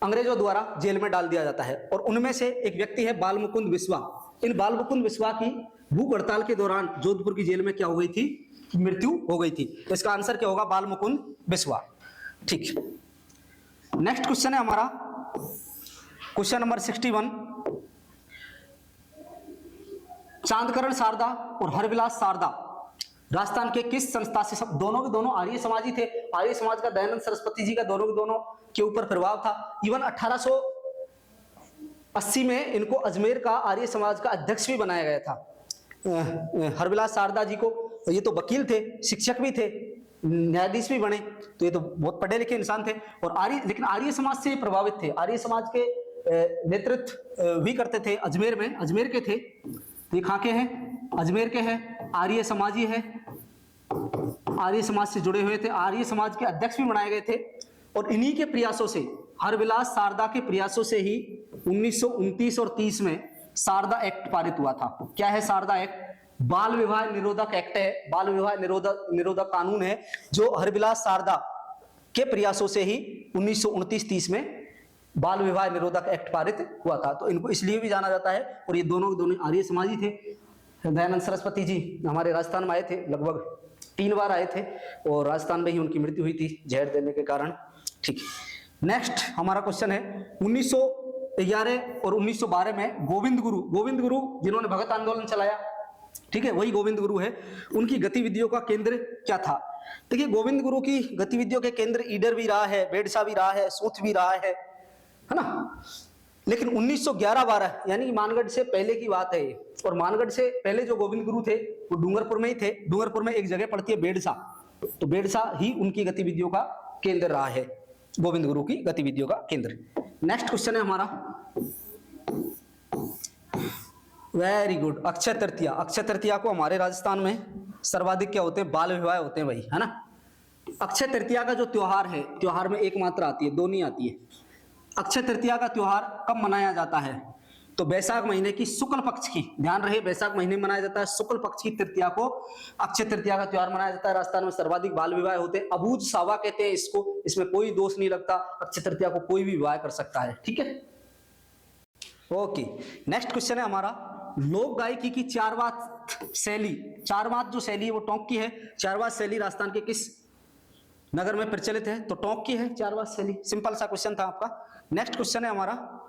अंग्रेजों द्वारा जेल में डाल दिया जाता है। और उनमें से एक व्यक्ति है बाल मुकुंद बिस्वा। इन बाल मुकुंद बिस्वा की भूख हड़ताल के दौरान जोधपुर की जेल में क्या हो गई थी? मृत्यु हो गई थी। तो इसका आंसर क्या होगा? बाल मुकुंद बिस्वा। ठीक, नेक्स्ट क्वेश्चन है हमारा क्वेश्चन नंबर 61। चांदकरण शारदा और हरविलास शारदा राजस्थान के किस संस्था से? सब दोनों के दोनों आर्य समाजी थे। आर्य समाज का दयानंद सरस्वती जी का दोनों के दोनों के ऊपर प्रभाव था। इवन 1880 में इनको अजमेर का आर्य समाज का अध्यक्ष भी बनाया गया था। हरविलास शारदा जी को, ये तो वकील थे, शिक्षक भी थे, न्यायाधीश भी बने, तो ये तो बहुत पढ़े लिखे इंसान थे। और लेकिन आर्य समाज से प्रभावित थे, आर्य समाज के नेतृत्व भी करते थे। अजमेर में, अजमेर के थे, ये कहाँ के हैं? अजमेर के हैं, आर्य समाजी है, आर्य समाज से जुड़े हुए थे, आर्य समाज के अध्यक्ष भी बनाए गए थे। और इन्हीं के प्रयासों से, हरविलास शारदा के प्रयासों से ही 1929 और 30 में शारदा एक्ट पारित हुआ था। क्या है शारदा एक्ट? बाल विवाह निरोधक एक्ट है, बाल विवाह निरोधक कानून है, जो हरविलास शारदा के प्रयासों से ही 1929-30 में बाल विवाह निरोधक एक्ट पारित हुआ था। तो इनको इसलिए भी जाना जाता है। और ये दोनों के दोनों आर्य समाजी थे। दयानंद सरस्वती जी हमारे राजस्थान में आए थे, लगभग 3 बार आए थे, और राजस्थान में ही उनकी मृत्यु हुई थी जहर देने के कारण। ठीक, नेक्स्ट हमारा क्वेश्चन है 1911 और 1912 में गोविंद गुरु जिन्होंने भगत आंदोलन चलाया, ठीक है, वही गोविंद गुरु है। उनकी गतिविधियों का केंद्र क्या था? देखिए, गोविंद गुरु की गतिविधियों के केंद्र ईडर भी रहा है, बेडसा भी रहा है, सूत भी रहा है ना। लेकिन 1911-12 यानी मानगढ़ से पहले की बात है ये। और मानगढ़ से पहले जो गोविंद गुरु थे वो डूंगरपुर में ही थे। डूंगरपुर में एक जगह पड़ती है बेडसा, तो बेडसा ही उनकी गतिविधियों का केंद्र रहा है, गोविंद गुरु की गतिविधियों का केंद्र। नेक्स्ट क्वेश्चन है हमारा, वेरी गुड, अक्षय तृतीया। अक्षय तृतीया को हमारे राजस्थान में सर्वाधिक क्या होते हैं? बाल विवाह होते हैं भाई, है ना। अक्षय तृतीया का जो त्योहार है, त्योहार में एक मात्रा आती है, दो नहीं आती है। अक्षय तृतीया का त्योहार कब मनाया जाता है? तो बैसाख महीने की शुक्ल पक्ष की, ध्यान रहे, बैसाख महीने में मनाया जाता है, शुक्ल पक्ष की तृतीया को अक्षय तृतीया का त्योहार मनाया जाता है। राजस्थान में सर्वाधिक बाल विवाह होते हैं, अबूझ सावा कहते हैं इसको, इसमें कोई दोष नहीं लगता। अक्षय तृतीया को कोई भी विवाह कर सकता है, ठीक है। ओके, नेक्स्ट क्वेश्चन है हमारा, लोक गायकी की चारवात शैली, चारवात जो शैली है वो टोंक की है। चारवात शैली राजस्थान के किस नगर में प्रचलित है? तो टोंक की है चारवात शैली। सिंपल सा क्वेश्चन था आपका। नेक्स्ट क्वेश्चन है हमारा,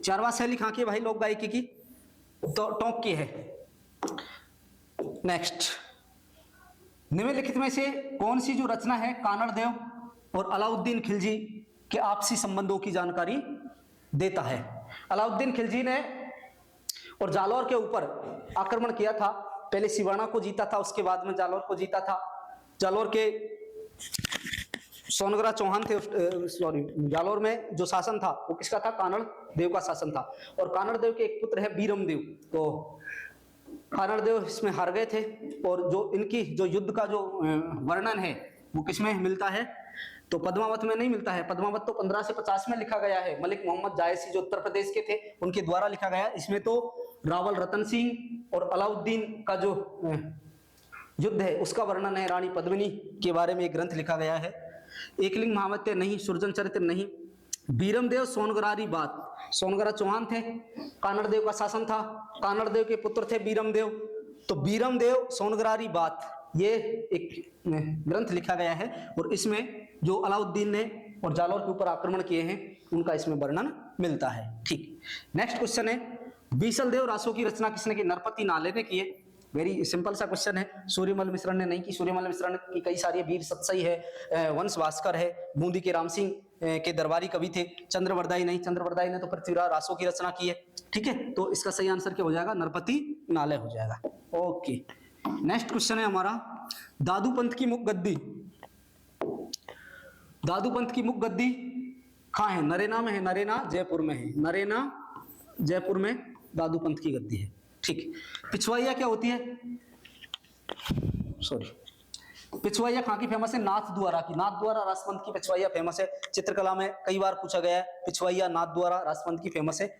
चारवात शैली कहाँ की है भाई लोक गायकी की? तो टोंक की है। नेक्स्ट, निम्नलिखित में से कौन सी जो रचना है कानड़ देव और अलाउद्दीन खिलजी के आपसी संबंधों की जानकारी देता है? अलाउद्दीन खिलजी ने और जालौर के ऊपर आक्रमण किया था। पहले सिवाना को जीता था, उसके बाद में जालौर को जीता था। जालौर के सोनगरा चौहान थे, जालौर में जो शासन था वो किसका था? कानड़ देव का शासन था। और कानड़ देव के एक पुत्र है बीरम देव, तो कानड़ देव इसमें हार गए थे। और जो इनकी जो युद्ध का जो वर्णन है वो किसमें मिलता है? तो पद्मावत में नहीं मिलता है। पद्मावत तो 1550 में लिखा गया है, मलिक मोहम्मद जायसी जो उत्तर प्रदेश के थे उनके द्वारा लिखा गया। इसमें तो रावल रतन सिंह और अलाउद्दीन का जो युद्ध है उसका वर्णन है। रानी पद्मिनी के बारे में एक ग्रंथ लिखा गया है। एकलिंग महावत्य नहीं, सुरजन चरित्र नहीं। बीरमदेव सोनगरारी बात, सोनगरा चौहान थे, कानड़ देव का शासन था, कानड़ देव के पुत्र थे बीरमदेव। तो बीरमदेव सोनगरारी बात ये एक ग्रंथ लिखा गया है और इसमें जो अलाउद्दीन ने और जालौर के ऊपर आक्रमण किए हैं उनका इसमें वर्णन मिलता है। ठीक, नेक्स्ट क्वेश्चन है, बीसल देव रासो की रचना किसने की? नरपति नाले ने की है। वेरी सिंपल सा क्वेश्चन है। सूर्यमल मिश्र ने नहीं की। सूर्यमल मिश्र ने की कई सारी, वीर सतसई है, वंश भास्कर है, बूंदी के राम सिंह के दरबारी कवि थे। चंद्रवरदाई नहीं, चंद्रवरदाई ने तो पृथ्वीराज रासो की रचना की है। ठीक है, तो इसका सही आंसर क्या हो जाएगा? नरपति नाले हो जाएगा। ओके, नेक्स्ट क्वेश्चन है हमारा, दादू पंथ की मुख गद्दी, दादू पंथ की मुख गद्दी कहाँ है? नरेना में है, नरेना जयपुर में है, नरेना जयपुर में दादू पंथ की गद्दी है। ठीक, पिछवाइया क्या होती है? सॉरी, पिछवाइया कहाँ की फेमस है? नाथ द्वारा की, नाथ द्वारा राजपंथ की पिछवाइया फेमस है। चित्रकला में कई बार पूछा गया है, पिछवाइया नाथ द्वारा राजपंथ की फेमस है।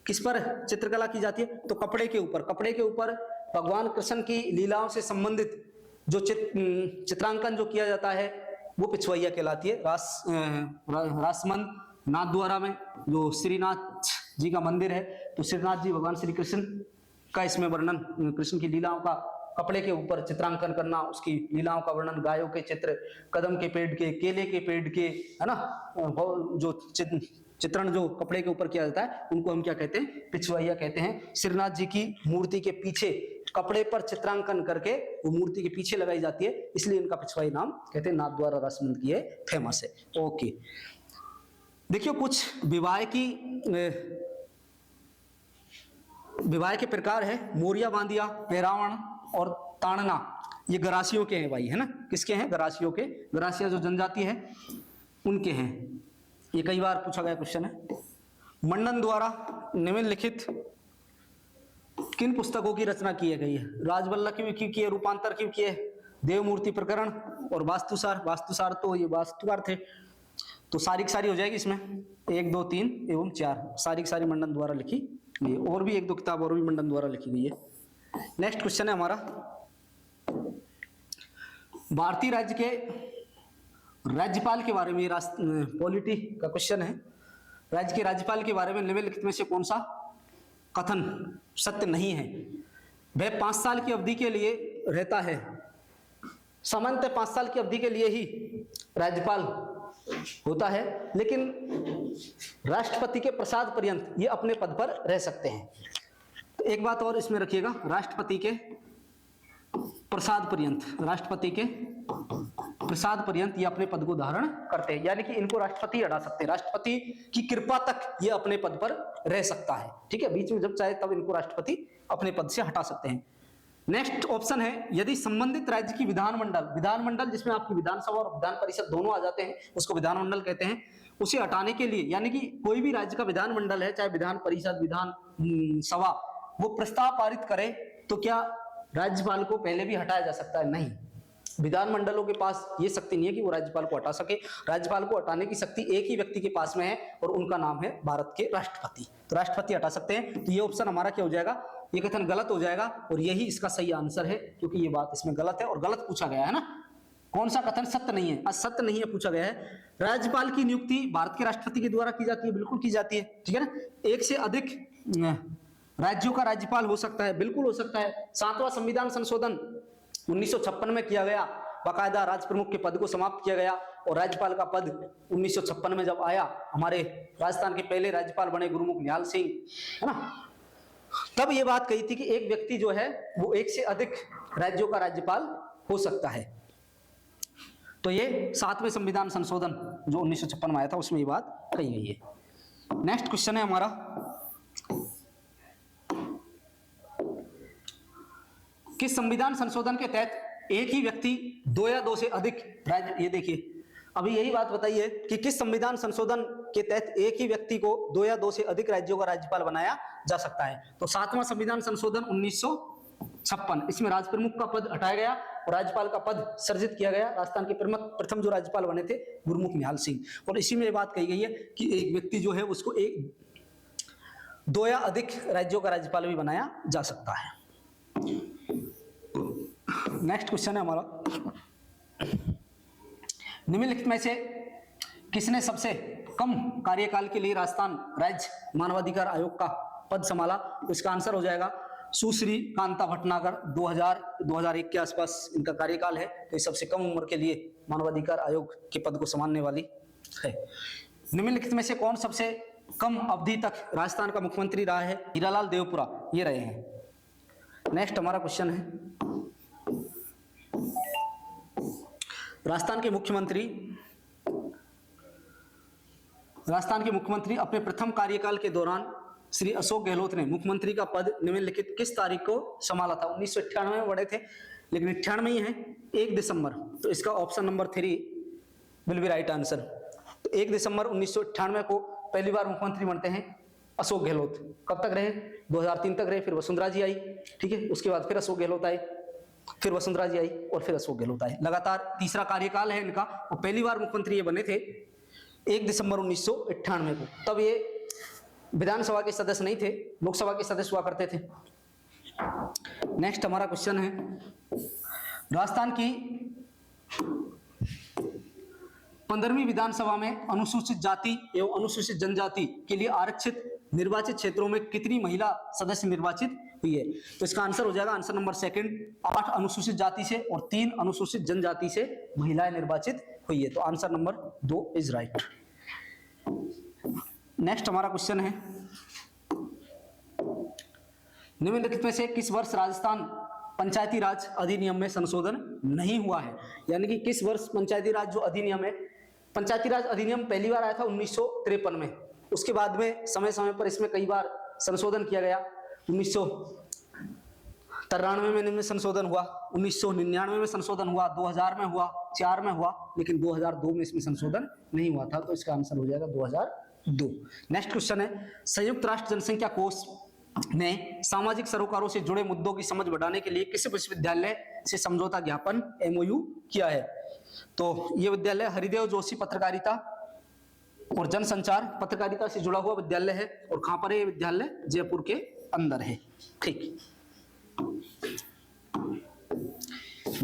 किस पर चित्रकला की जाती है? तो कपड़े के ऊपर, कपड़े के ऊपर भगवान कृष्ण की लीलाओं से संबंधित जो चित्रांकन जो किया जाता है वो पिछवाइया कहलाती है। रासमंद नाथ द्वारा में जो श्रीनाथ जी का मंदिर है, तो श्रीनाथ जी भगवान श्री कृष्ण का इसमें वर्णन, कृष्ण की लीलाओं का कपड़े के ऊपर चित्रांकन करना, उसकी लीलाओं का वर्णन, गायों के चित्र, कदम के पेड़ के, केले के पेड़ के, है ना, जो चित्रण जो कपड़े के ऊपर किया जाता है उनको हम क्या कहते हैं, पिछवाइया कहते हैं। श्रीनाथ जी की मूर्ति के पीछे कपड़े पर चित्रांकन करके वो मूर्ति के पीछे लगाई जाती है, इसलिए इनका पिछवाई नाम कहते हैं। नाथ द्वारा रसमंद की फेमस है। ओके, देखिए कुछ विवाह के प्रकार है। मोरिया बांधिया, पैरावण और ताड़ना, ये गरासियों के हैं भाई, है ना, किसके हैं, गरासियों के। गरासिया जो जनजाति है उनके हैं। ये कई बार पूछा गया क्वेश्चन है। मंडन द्वारा निम्नलिखित किन पुस्तकों की रचना की गई है? राजवल्लभ क्यों किए, रूपांतर क्यों किए, देवमूर्ति प्रकरण और वास्तुसार। वास्तुसार तो ये वास्तुकार थे, तो सारी सारी हो जाएगी इसमें 1, 2, 3 एवं 4 सारी सारी मंडन द्वारा लिखी गई। और भी 1-2 किताब और भी मंडन द्वारा लिखी गई है। नेक्स्ट क्वेश्चन है हमारा, भारतीय राज्य के राज्यपाल के बारे में, पॉलिटी का क्वेश्चन है। राज्य के राज्यपाल के बारे में निम्नलिखित में से कौन सा कथन सत्य नहीं है? वह 5 साल की अवधि के लिए रहता है। सामान्यतः 5 साल की अवधि के लिए ही राज्यपाल होता है, लेकिन राष्ट्रपति के प्रसाद पर्यंत ये अपने पद पर रह सकते हैं। तो एक बात और इसमें रखिएगा, राष्ट्रपति के प्रसाद पर्यंत, राष्ट्रपति के प्रसाद पर्यंत ये अपने पद को धारण करते हैं, यानी कि इनको राष्ट्रपति हटा सकते हैं। राष्ट्रपति की कृपा तक ये अपने पद पर रह सकता है, ठीक है। बीच में जब चाहे तब इनको राष्ट्रपति अपने पद से हटा सकते हैं। नेक्स्ट ऑप्शन है, यदि संबंधित राज्य की विधानमंडल जिसमें आपकी विधानसभा और विधान परिषद दोनों आ जाते हैं, उसको विधानमंडल कहते हैं, उसे हटाने के लिए, यानी कि कोई भी राज्य का विधानमंडल है, चाहे विधान परिषद, विधान सभा, वो प्रस्ताव पारित करे तो क्या राज्यपाल को पहले भी हटाया जा सकता है? नहीं, विधानमंडलों के पास ये शक्ति नहीं है कि वो राज्यपाल को हटा सके। राज्यपाल को हटाने की शक्ति एक ही व्यक्ति के पास में है और उनका नाम है भारत के राष्ट्रपति। तो राष्ट्रपति हटा सकते हैं। तो ये ऑप्शन हमारा क्या हो जाएगा, ये कथन गलत हो जाएगा और यही इसका सही आंसर है, क्योंकि ये बात इसमें गलत है और गलत पूछा गया है ना। कौन सा कथन सत्य नहीं है? असत्य नहीं है पूछा गया है। राज्यपाल की नियुक्ति भारत के राष्ट्रपति के द्वारा की जाती है, बिल्कुल की जाती है, ठीक है ना। एक से अधिक राज्यों का राज्यपाल हो सकता है, बिल्कुल हो सकता है। 7वां संविधान संशोधन 1956 में किया गया, बाकायदा राज प्रमुख के पद को समाप्त किया गया और राज्यपाल का पद 1956 में जब आया, हमारे राजस्थान के पहले राज्यपाल बने गुरुमुख निहाल सिंह, है ना, तब ये बात कही थी कि एक व्यक्ति जो है वो एक से अधिक राज्यों का राज्यपाल हो सकता है। तो ये 7वें संविधान संशोधन जो 1956 में आया था उसमें ये बात कही गई है। नेक्स्ट क्वेश्चन है हमारा, किस संविधान संशोधन के तहत एक ही व्यक्ति 2 या 2 से अधिक राज्य, ये देखिए अभी यही बात बताइए कि किस संविधान संशोधन के तहत एक ही व्यक्ति को 2 या 2 से अधिक राज्यों का राज्यपाल बनाया जा सकता है? तो 7वां संविधान संशोधन 1956, इसमें राज प्रमुख का पद हटाया गया और राज्यपाल का पद सृजित किया गया। राजस्थान के प्रथम जो राज्यपाल बने थे गुरुमुख निहाल सिंह, और इसी में बात कही गई है कि एक व्यक्ति जो है उसको 2 या अधिक राज्यों का राज्यपाल भी बनाया जा सकता है। नेक्स्ट क्वेश्चन है हमारा, निम्नलिखित में से किसने सबसे कम कार्यकाल के लिए राजस्थान राज्य मानवाधिकार आयोग का पद संभाला? तो इसका आंसर हो जाएगा सुश्री कांता भटनागर। 2001 के आसपास इनका कार्यकाल है, तो ये सबसे कम उम्र के लिए मानवाधिकार आयोग के पद को संभालने वाली है। निम्नलिखित में से कौन सबसे कम अवधि तक राजस्थान का मुख्यमंत्री रहा है? हीरालाल देवपुरा ये रहे हैं। नेक्स्ट हमारा क्वेश्चन है, राजस्थान के मुख्यमंत्री अपने प्रथम कार्यकाल के दौरान श्री अशोक गहलोत ने मुख्यमंत्री का पद निम्नलिखित किस तारीख को संभाला था? 1998 में बड़े थे, लेकिन 98 ही है, 1 दिसंबर। तो इसका option number 3 will be right answer. तो 1 दिसंबर 1998 को पहली बार मुख्यमंत्री बनते हैं अशोक गहलोत। कब तक रहे? 2003 तक रहे, फिर वसुंधरा जी आई, ठीक है, उसके बाद फिर अशोक गहलोत आए, फिर वसुंधरा जी आई और फिर अशोक गहलोत आए। लगातार तीसरा कार्यकाल है इनका और पहली बार मुख्यमंत्री ये बने थे 1 दिसंबर 1998 को। तब ये विधानसभा के सदस्य नहीं थे, लोकसभा के सदस्य हुआ करते थे। नेक्स्ट हमारा क्वेश्चन है, राजस्थान की 15वीं विधानसभा में अनुसूचित जाति एवं अनुसूचित जनजाति के लिए आरक्षित निर्वाचित क्षेत्रों में कितनी महिला सदस्य निर्वाचित हुई है? तो इसका आंसर हो जाएगा आंसर नंबर सेकंड, 8 अनुसूचित जाति से और 3 अनुसूचित जनजाति से महिलाएं निर्वाचित हुई है। तो answer number 2 is right. Next हमारा क्वेश्चन है, निम्नलिखित में से किस वर्ष राजस्थान पंचायती राज अधिनियम में संशोधन नहीं हुआ है? यानी कि किस वर्ष पंचायती राज जो अधिनियम है, पंचायती राज अधिनियम पहली बार आया था 1953 में, उसके बाद में समय समय पर इसमें कई बार संशोधन किया गया। 1993 में इनमें संशोधन हुआ, 1999 में संशोधन हुआ, 2000 में हुआ, 4 में हुआ, लेकिन 2002 में इसमें संशोधन नहीं हुआ था। तो इसका आंसर हो जाएगा 2002। नेक्स्ट क्वेश्चन है, संयुक्त राष्ट्र जनसंख्या कोष ने सामाजिक सरोकारों से जुड़े मुद्दों की समझ बढ़ाने के लिए किस विश्वविद्यालय से समझौता ज्ञापन MOU किया है? तो ये विद्यालय हरिदेव जोशी पत्रकारिता और जनसंचार पत्रकारिता से जुड़ा हुआ विद्यालय है। और कहां पर है ये विद्यालय? जयपुर के अंदर है। ठीक,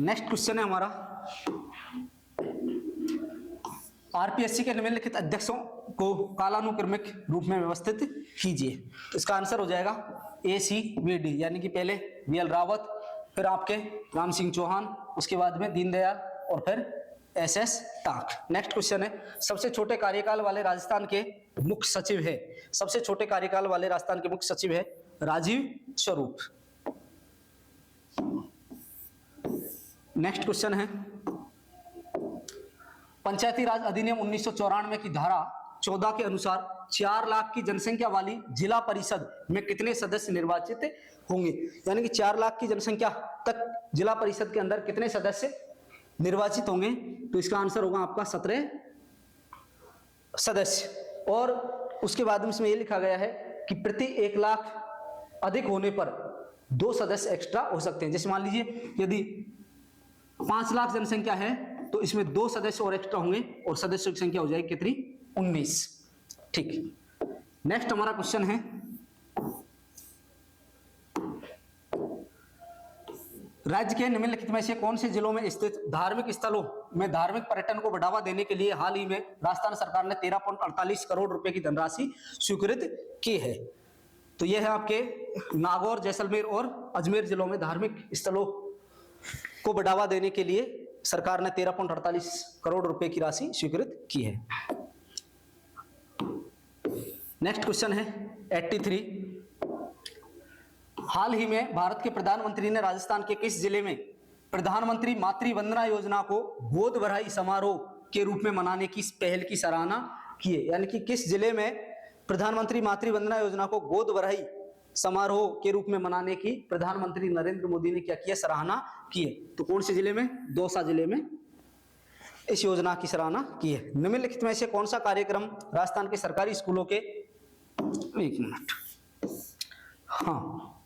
नेक्स्ट क्वेश्चन है हमारा, RPSC के निम्नलिखित अध्यक्षों को कालानुक्रमिक रूप में व्यवस्थित कीजिए। तो इसका आंसर हो जाएगा ACVD, यानी कि पहले VL रावत, फिर आपके राम सिंह चौहान, उसके बाद में दीनदयाल और फिर SS टाक। नेक्स्ट क्वेश्चन है, सबसे छोटे कार्यकाल वाले राजस्थान के मुख्य सचिव है? सबसे छोटे कार्यकाल वाले राजस्थान के मुख्य सचिव है राजीव स्वरूप। नेक्स्ट क्वेश्चन है, पंचायती राज अधिनियम 1994 की धारा 14 के अनुसार 4 लाख की जनसंख्या वाली जिला परिषद में कितने सदस्य निर्वाचित होंगे? यानी कि 4 लाख की जनसंख्या तक जिला परिषद के अंदर कितने सदस्य निर्वाचित होंगे? तो इसका आंसर होगा आपका 17 सदस्य। और उसके बाद में इसमें यह लिखा गया है कि प्रति 1 लाख अधिक होने पर 2 सदस्य एक्स्ट्रा हो सकते हैं। जैसे मान लीजिए यदि 5 लाख जनसंख्या है तो इसमें 2 सदस्य और एक्स्ट्रा होंगे और सदस्यों की संख्या हो जाएगी कितनी? 19। ठीक, नेक्स्ट हमारा क्वेश्चन है, राज्य के निम्नलिखित में से कौन से जिलों में स्थित धार्मिक स्थलों में धार्मिक पर्यटन को बढ़ावा देने के लिए हाल ही में राजस्थान सरकार ने 13.48 करोड़ रुपए की धनराशि स्वीकृत की है? तो यह है आपके नागौर, जैसलमेर और अजमेर जिलों में धार्मिक स्थलों को बढ़ावा देने के लिए सरकार ने 13.48 करोड़ रुपए की राशि स्वीकृत की है। नेक्स्ट क्वेश्चन है 83, हाल ही में भारत के प्रधानमंत्री ने राजस्थान के किस जिले में प्रधानमंत्री मातृ वंदना योजना को गोद भराई समारोह के रूप में मनाने की पहल की सराहना की है? यानी कि किस जिले में प्रधानमंत्री मातृ वंदना योजना को गोद भराई समारोह के रूप में मनाने की प्रधानमंत्री नरेंद्र मोदी ने क्या किया? सराहना की है। तो कौन से जिले में? दौसा जिले में इस योजना की सराहना की है। निम्नलिखित में से कौन सा कार्यक्रम राजस्थान के सरकारी स्कूलों के, एक मिनट, हाँ,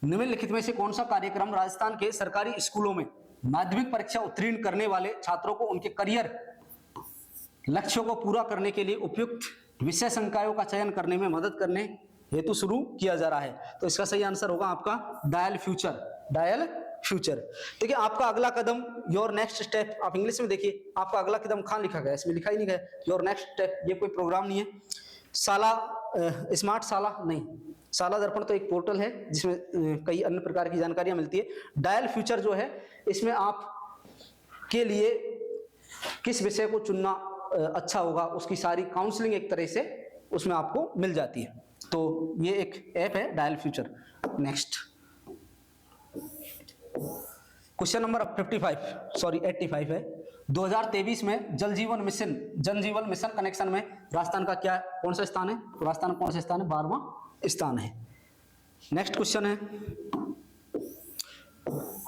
निम्नलिखित में से कौन सा कार्यक्रम राजस्थान के सरकारी स्कूलों में माध्यमिक परीक्षा उत्तीर्ण करने वाले छात्रों को उनके करियर लक्ष्यों को पूरा करने के लिए उपयुक्त विषय संकायों का चयन करने में मदद करने हेतु शुरू किया जा रहा है? तो इसका सही आंसर होगा आपका डायल फ्यूचर। Dial future. देखिए आपका अगला कदम, योर नेक्स्ट स्टेप, आप इंग्लिश में देखिए आपका अगला कदम कहां लिखा गया? इसमें लिखा ही नहीं गया योर नेक्स्ट स्टेप। ये कोई प्रोग्राम नहीं है। साला स्मार्ट साला नहीं, साला दर्पण तो एक पोर्टल है जिसमें कई अन्य प्रकार की जानकारियां मिलती है। डायल फ्यूचर जो है इसमें आप के लिए किस विषय को चुनना अच्छा होगा उसकी सारी काउंसलिंग एक तरह से उसमें आपको मिल जाती है। तो ये एक ऐप है dial future. Next question number 85 है। 2023 में जन जीवन मिशन कनेक्शन में राजस्थान का क्या, कौन सा स्थान है? तो राजस्थान कौन सा स्थान है? 12वां स्थान है। नेक्स्ट क्वेश्चन है,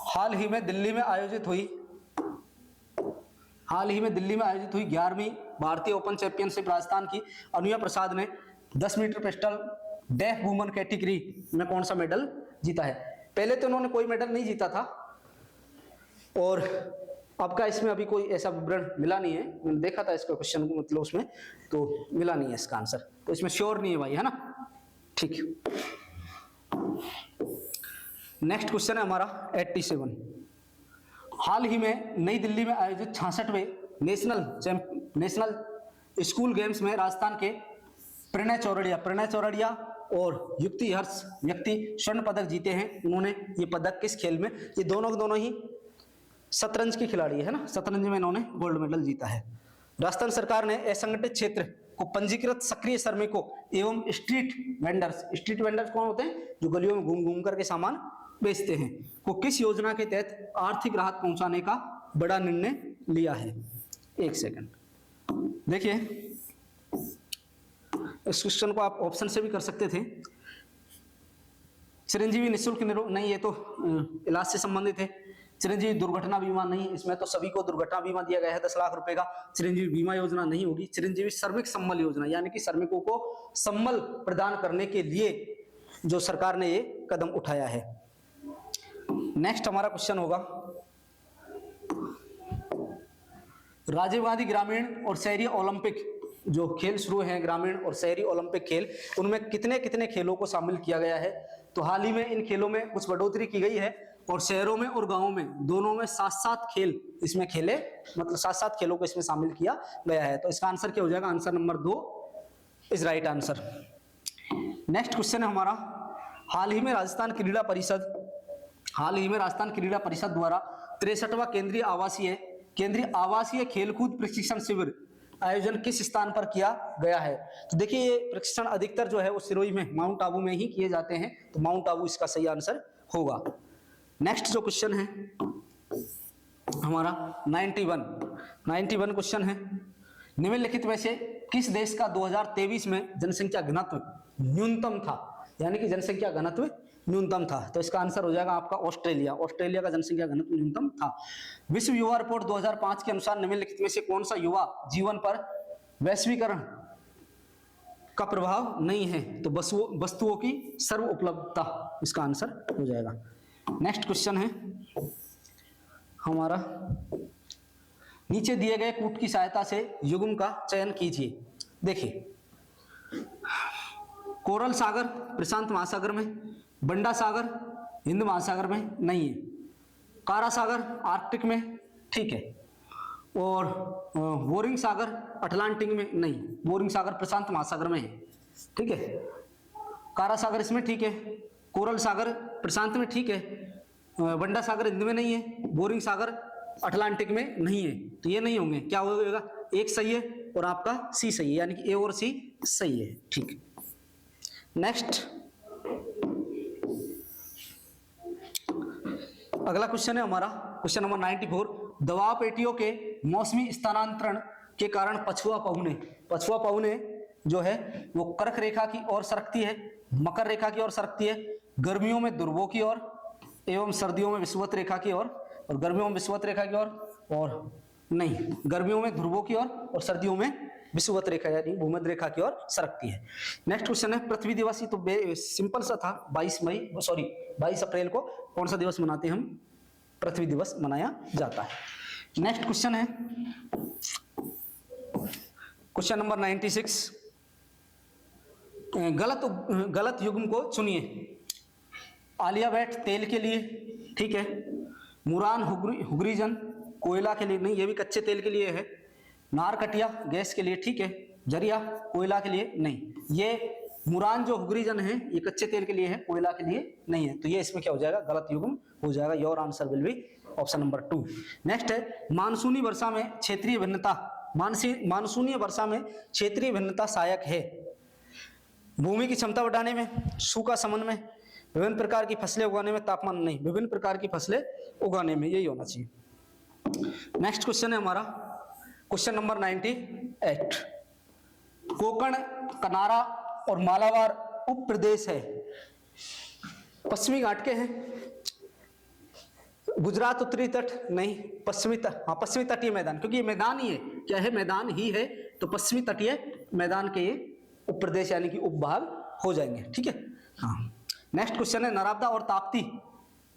हाल ही में दिल्ली में आयोजित हुई 11वीं भारतीय ओपन चैंपियनशिप राजस्थान की अनुया प्रसाद ने 10 metre pistol deaf woman category में कौन सा मेडल जीता है? पहले तो उन्होंने कोई मेडल नहीं जीता था और आपका इसमें अभी कोई ऐसा विवरण मिला नहीं है। मैंने देखा था इसका क्वेश्चन को, मतलब उसमें तो मिला नहीं है इसका आंसर, तो इसमें श्योर नहीं है भाई, है ना? ठीक। नेक्स्ट क्वेश्चन है हमारा 87। हाल ही में नई दिल्ली में आयोजित 66वें नेशनल स्कूल गेम्स में राजस्थान के प्रणय चौरड़िया और युक्ति हर्ष व्यक्ति स्वर्ण पदक जीते हैं। उन्होंने ये पदक किस खेल में, ये दोनों के दोनों ही शतरंज की खिलाड़ी है ना, शतरंज में इन्होंने गोल्ड मेडल जीता है। राजस्थान सरकार ने असंगठित क्षेत्र को पंजीकृत सक्रिय श्रमिकों एवं स्ट्रीट वेंडर्स कौन होते हैं, जो गलियों में घूम घूम करके सामान बेचते हैं, को किस योजना के तहत आर्थिक राहत पहुंचाने का बड़ा निर्णय लिया है। एक सेकंड देखिए, इस क्वेश्चन को आप ऑप्शन से भी कर सकते थे। चिरंजीवी निःशुल्क नहीं, ये तो इलाज से संबंधित है। चिरंजीवी दुर्घटना बीमा नहीं, इसमें तो सभी को दुर्घटना बीमा दिया गया है 10 लाख रुपए का। चिरंजीवी बीमा योजना नहीं होगी। चिरंजीवी श्रमिक सम्बल योजना, यानी कि श्रमिकों को सम्बल प्रदान करने के लिए जो सरकार ने ये कदम उठाया है। नेक्स्ट हमारा क्वेश्चन होगा, राजीव गांधी ग्रामीण और शहरी ओलंपिक जो खेल शुरू हैं, ग्रामीण और शहरी ओलंपिक खेल, उनमें कितने कितने खेलों को शामिल किया गया है। तो हाल ही में इन खेलों में कुछ बढ़ोतरी की गई है और शहरों में और गांवों में दोनों में 7-7 खेल इसमें खेले, मतलब 7-7 खेलों को इसमें शामिल किया गया है। तो इसका आंसर क्या हो जाएगा, answer number 2 is right answer. Next question है हमारा, हाल ही में राजस्थान क्रीड़ा परिषद द्वारा 63वां केंद्रीय आवासीय खेलकूद प्रशिक्षण शिविर आयोजन किस स्थान पर किया गया है। तो देखिए, ये प्रशिक्षण अधिकतर जो है वो सिरोही में, माउंट आबू में ही किए जाते हैं, तो माउंट आबू इसका सही आंसर होगा। नेक्स्ट जो क्वेश्चन है हमारा 91 क्वेश्चन है, निम्नलिखित में से किस देश का 2023 में जनसंख्या घनत्व न्यूनतम था, यानी कि जनसंख्या घनत्व न्यूनतम था। तो इसका आंसर हो जाएगा आपका ऑस्ट्रेलिया का जनसंख्या घनत्व न्यूनतम था। विश्व युवा रिपोर्ट 2005 के अनुसार निम्नलिखित में से कौन सा युवा जीवन पर वैश्वीकरण का प्रभाव नहीं है। तो वस्तुओं की सर्व उपलब्धता इसका आंसर हो जाएगा। नेक्स्ट क्वेश्चन है हमारा, नीचे दिए गए कूट की सहायता से युग्म का चयन कीजिए। देखिए, कोरल सागर प्रशांत महासागर में, बंडा सागर हिंद महासागर में नहीं है, कारा सागर आर्कटिक में, ठीक है, और बोरिंग सागर अटलांटिक में नहीं, बोरिंग सागर प्रशांत महासागर में है, ठीक है, कारा सागर इसमें ठीक है, कोरल सागर प्रशांत में ठीक है, बंडा सागर हिंद में नहीं है, बोरिंग सागर अटलांटिक में नहीं है, तो ये नहीं होंगे। क्या होगा, एक सही है और आपका सी सही है, यानी कि ए और सी सही है, ठीक। नेक्स्ट अगला क्वेश्चन है हमारा, क्वेश्चन नंबर 94, दबाव पेटियों के मौसमी स्थानांतरण के कारण पछुआ पहुने जो है वो कर्क रेखा की ओर सरकती है, मकर रेखा की ओर सरकती है, गर्मियों में ध्रुवों की ओर एवं सर्दियों में विषुवत रेखा की ओर, और गर्मियों में विषुवत रेखा की ओर, और नहीं, गर्मियों में ध्रुवों की ओर और सर्दियों में विषुवत रेखा यानी भूमध्य रेखा की ओर सरकती है। नेक्स्ट क्वेश्चन है, पृथ्वी दिवस, तो सिंपल सा था, 22 अप्रैल को कौन सा दिवस मनाते हैं हम, पृथ्वी दिवस मनाया जाता है। नेक्स्ट क्वेश्चन है क्वेश्चन नंबर 96, गलत युग्म को चुनिए। आलिया भट्ट तेल के लिए, ठीक है, मुरान हुगरीजन कोयला के लिए नहीं, ये भी कच्चे तेल के लिए है, नारकटिया गैस के लिए, ठीक है, जरिया कोयला के लिए नहीं, ये मुरान जो हुगरीजन है ये कच्चे तेल के लिए है, कोयला के लिए नहीं है, तो ये इसमें क्या हो जाएगा, गलत युग्म हो जाएगा। Your answer will be option number 2। Next है, मानसूनी वर्षा में क्षेत्रीय भिन्नता सहायक है। भूमि की क्षमता बढ़ाने में, सूखा शमन में, विभिन्न प्रकार की फसलें उगाने में, तापमान नहीं, विभिन्न प्रकार की फसलें उगाने में, यही होना चाहिए। नेक्स्ट क्वेश्चन है हमारा क्वेश्चन नंबर 98, कोकण, कनारा और मालाबार उप प्रदेश है, पश्चिमी घाट के हैं, गुजरात उत्तरी तट नहीं, पश्चिमी तटीय मैदान, क्योंकि ये मैदान ही है, क्या है, मैदान ही है, तो पश्चिमी तटीय मैदान के ये उप प्रदेश यानी कि उपभाग हो जाएंगे, ठीक है। हाँ, नेक्स्ट क्वेश्चन है, नर्मदा और ताप्ती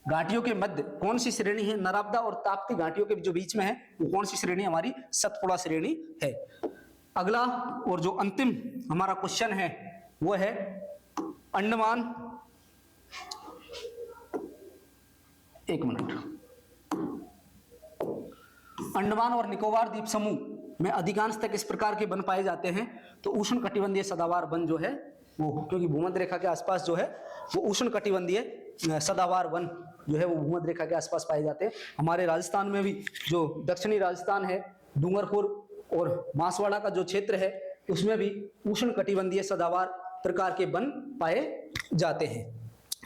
घाटियों के मध्य कौन सी श्रेणी है। नर्मदा और ताप्ती घाटियों के जो बीच में है वो कौन सी श्रेणी, हमारी सतपुड़ा श्रेणी है। अगला और जो अंतिम हमारा क्वेश्चन है वो है अंडमान, अंडमान और निकोबार द्वीप समूह में अधिकांश तक इस प्रकार के वन पाए जाते हैं। तो उष्ण कटिबंधीय सदाबहार वन जो है वो, क्योंकि भूमध्य रेखा के आसपास जो है वो उष्ण कटिबंधीय सदाबहार वन जो है वो भूमध्य रेखा के आसपास पाए जाते हैं। हमारे राजस्थान में भी जो दक्षिणी राजस्थान है, डूंगरपुर और मासवाड़ा का जो क्षेत्र है, उसमें भी उष्ण कटिबंधीय सदाबहार प्रकार के वन पाए जाते हैं।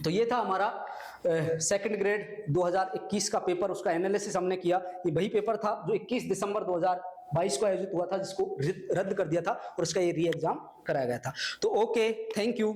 तो ये था हमारा सेकंड ग्रेड 2021 का पेपर, उसका एनालिसिस हमने किया। ये वही पेपर था जो 21 दिसंबर 2022 को आयोजित हुआ था, जिसको रद्द कर दिया था और उसका ये री एग्जाम कराया गया था। तो ओके, थैंक यू।